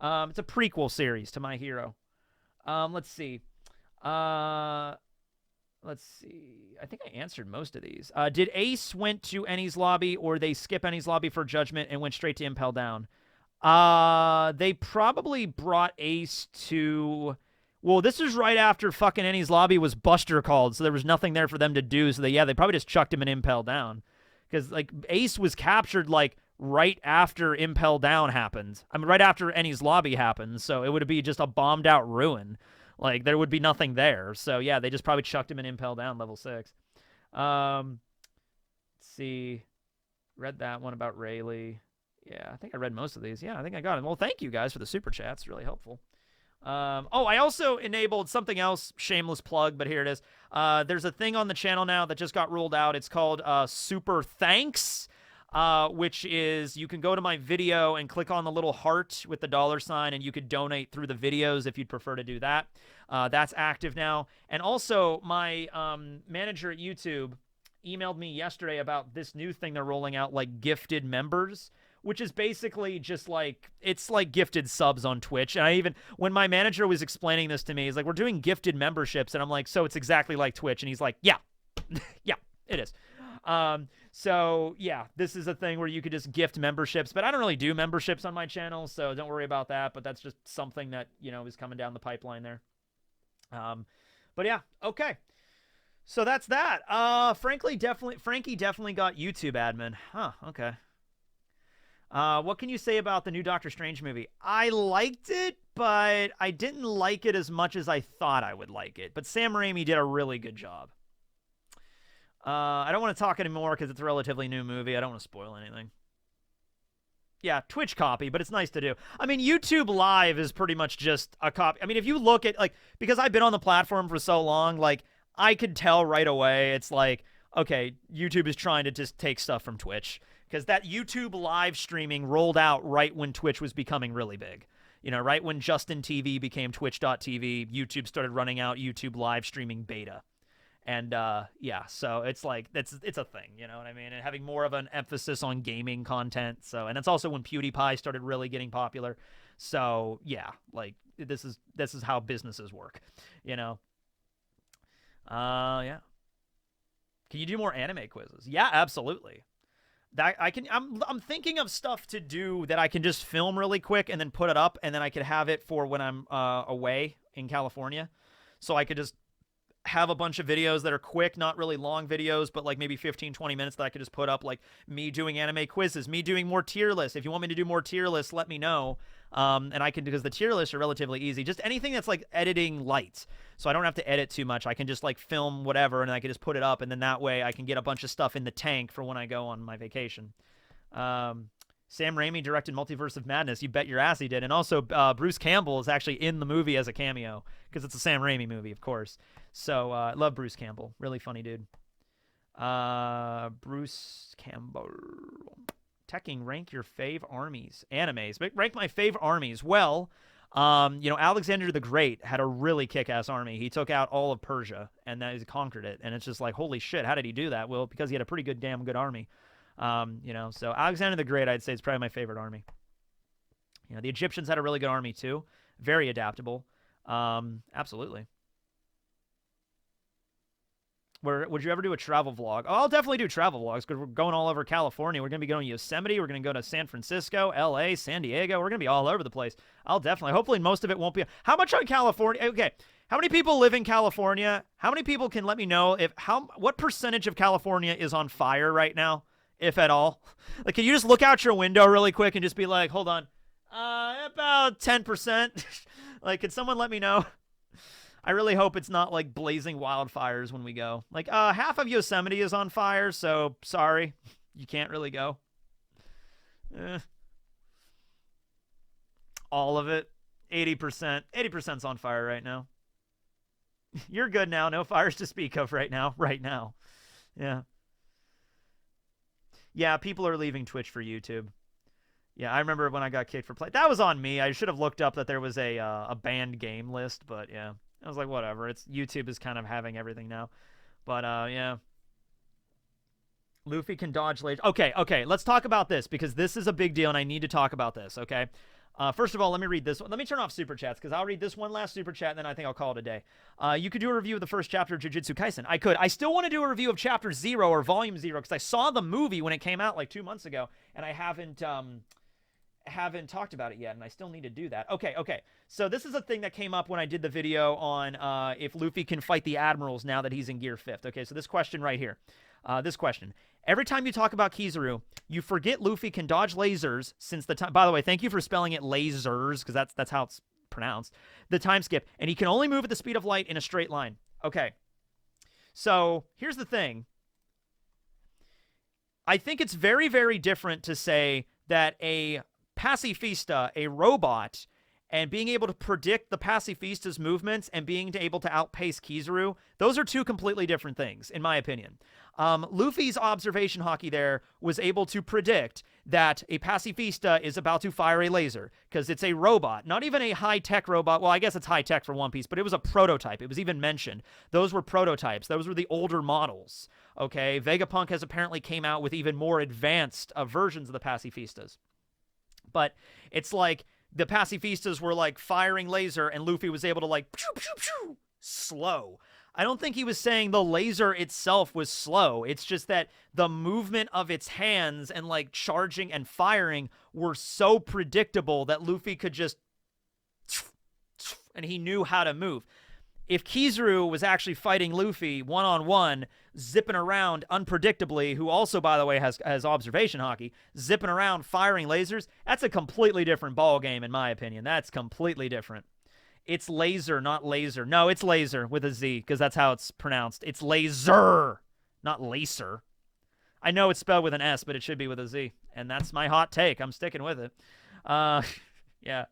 It's a prequel series to My Hero. Let's see. I think I answered most of these. Did Ace went to Ennie's lobby, or they skip Ennie's lobby for Judgment and went straight to Impel Down? They probably brought Ace to... Well, this is right after fucking Ennie's lobby was Buster called, so there was nothing there for them to do. So they probably just chucked him in Impel Down. Because, like, Ace was captured, like, right after Impel Down happened. I mean, right after Ennie's lobby happened, so it would be just a bombed-out ruin. Like, there would be nothing there. So, yeah, they just probably chucked him in Impel Down, level 6. Let's see. Read that one about Rayleigh. Yeah, I think I read most of these. Yeah, I think I got it. Well, thank you guys for the super chats. Really helpful. I also enabled something else, shameless plug, but here it is. There's a thing on the channel now that just got ruled out. It's called Super Thanks, which is you can go to my video and click on the little heart with the $, and you could donate through the videos if you'd prefer to do that. That's active now. And also, my manager at YouTube emailed me yesterday about this new thing they're rolling out, like gifted members, which is basically just like, it's like gifted subs on Twitch. And when my manager was explaining this to me, he's like, we're doing gifted memberships. And I'm like, so it's exactly like Twitch. And he's like, yeah, yeah, it is. So yeah, this is a thing where you could just gift memberships, but I don't really do memberships on my channel, so don't worry about that. But that's just something that, you know, is coming down the pipeline there. But yeah, okay. So that's that. Frankie definitely got YouTube admin. Huh, okay. What can you say about the new Doctor Strange movie? I liked it, but I didn't like it as much as I thought I would like it. But Sam Raimi did a really good job. I don't want to talk anymore because it's a relatively new movie. I don't want to spoil anything. Yeah, Twitch copy, but it's nice to do. I mean, YouTube Live is pretty much just a copy. I mean, if you look at, like, because I've been on the platform for so long, like, I could tell right away. It's like, okay, YouTube is trying to just take stuff from Twitch. Because that YouTube live streaming rolled out right when Twitch was becoming really big. You know, right when Justin TV became Twitch.tv, YouTube started running out YouTube live streaming beta. And, yeah, so it's like, it's a thing, you know what I mean? And having more of an emphasis on gaming content. So, and it's also when PewDiePie started really getting popular. So, yeah, like, this is how businesses work, you know? Yeah. Can you do more anime quizzes? Yeah, absolutely. That I'm thinking of stuff to do that I can just film really quick and then put it up, and then I could have it for when I'm away in California. So I could just have a bunch of videos that are quick, not really long videos, but like maybe 15, 20 minutes that I could just put up, like me doing anime quizzes, me doing more tier lists. If you want me to do more tier lists, let me know. And I can, because the tier lists are relatively easy. Just anything that's like editing light. So I don't have to edit too much. I can just like film whatever, and I can just put it up, and then that way I can get a bunch of stuff in the tank for when I go on my vacation. Sam Raimi directed Multiverse of Madness. You bet your ass he did. And also, Bruce Campbell is actually in the movie as a cameo, because it's a Sam Raimi movie, of course. So I love Bruce Campbell. Really funny dude. Bruce Campbell. Tekking, rank your fave armies. Animes. Rank my fave armies. Well, you know, Alexander the Great had a really kick-ass army. He took out all of Persia, and then he conquered it. And it's just like, holy shit, how did he do that? Well, because he had a pretty damn good army. You know, so Alexander the Great, I'd say, is probably my favorite army. You know, the Egyptians had a really good army, too. Very adaptable. Absolutely. Would you ever do a travel vlog? Oh, I'll definitely do travel vlogs because we're going all over California. We're going to be going to Yosemite. We're going to go to San Francisco, LA, San Diego. We're going to be all over the place. I'll definitely. Hopefully most of it won't be. How much on California? Okay. How many people live in California? How many people can let me know what percentage of California is on fire right now, if at all? Like, can you just look out your window really quick and just be like, hold on, about 10%? Like, can someone let me know? I really hope it's not like blazing wildfires when we go. Like, half of Yosemite is on fire, so sorry, you can't really go. All of it, 80%. 80%'s on fire right now. You're good now. No fires to speak of right now. Right now. Yeah. Yeah, people are leaving Twitch for YouTube. Yeah, I remember when I got kicked for play. That was on me. I should have looked up that there was a banned game list, but yeah. I was like, whatever. It's YouTube is kind of having everything now. But yeah. Luffy can dodge laser. Okay, let's talk about this because this is a big deal and I need to talk about this, okay? First of all, let me read this one. Let me turn off super chats because I'll read this one last super chat and then I think I'll call it a day. You could do a review of the first chapter of Jujutsu Kaisen. I could. I still want to do a review of chapter 0 or volume 0 because I saw the movie when it came out like 2 months ago and I haven't talked about it yet, and I still need to do that. Okay. So this is a thing that came up when I did the video on if Luffy can fight the admirals now that he's in Gear 5th. Okay, so this question right here. This question. Every time you talk about Kizaru, you forget Luffy can dodge lasers since the time... By the way, thank you for spelling it lasers, because that's how it's pronounced. The time skip. And he can only move at the speed of light in a straight line. Okay. So, here's the thing. I think it's very, very different to say that a pacifista, a robot, and being able to predict the pacifista's movements and being able to outpace Kizaru, those are two completely different things, in my opinion. Luffy's observation hockey there was able to predict that a pacifista is about to fire a laser because it's a robot, not even a high-tech robot. Well, I guess it's high-tech for One Piece, but it was a prototype. It was even mentioned. Those were prototypes. Those were the older models, okay? Vegapunk has apparently came out with even more advanced versions of the pacifistas. But it's like the pacifistas were like firing laser and Luffy was able to like pew, pew, pew, slow. I don't think he was saying the laser itself was slow. It's just that the movement of its hands and like charging and firing were so predictable that Luffy could just and he knew how to move. If Kizaru was actually fighting Luffy one-on-one, zipping around unpredictably, who also, by the way, has observation hockey, zipping around, firing lasers, that's a completely different ball game, in my opinion. That's completely different. It's laser, not laser. No, it's laser with a Z, because that's how it's pronounced. It's laser, not laser. I know it's spelled with an S, but it should be with a Z, and that's my hot take. I'm sticking with it. Yeah.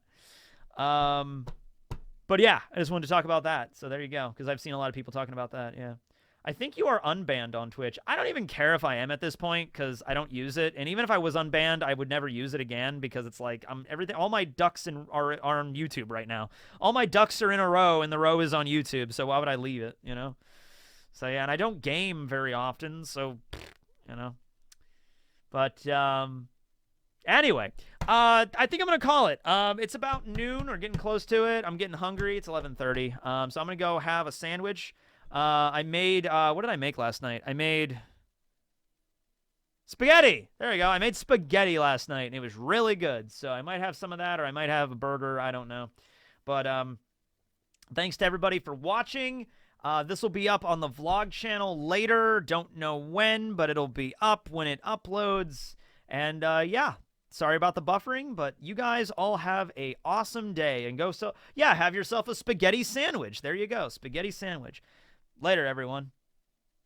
But yeah, I just wanted to talk about that. So there you go, because I've seen a lot of people talking about that. Yeah. I think you are unbanned on Twitch. I don't even care if I am at this point because I don't use it. And even if I was unbanned, I would never use it again because it's like all my ducks are on YouTube right now. All my ducks are in a row and the row is on YouTube. So why would I leave it, you know? So yeah, and I don't game very often. So, you know. But anyway, I think I'm going to call it. It's about noon or getting close to it. I'm getting hungry. It's 11:30. So I'm going to go have a sandwich. I made, what did I make last night? I made spaghetti. There you go. I made spaghetti last night, and it was really good. So I might have some of that, or I might have a burger. I don't know. But thanks to everybody for watching. This will be up on the vlog channel later. Don't know when, but it'll be up when it uploads. And yeah. Sorry about the buffering, but you guys all have a awesome day and go have yourself a spaghetti sandwich. There you go. Spaghetti sandwich. Later, everyone.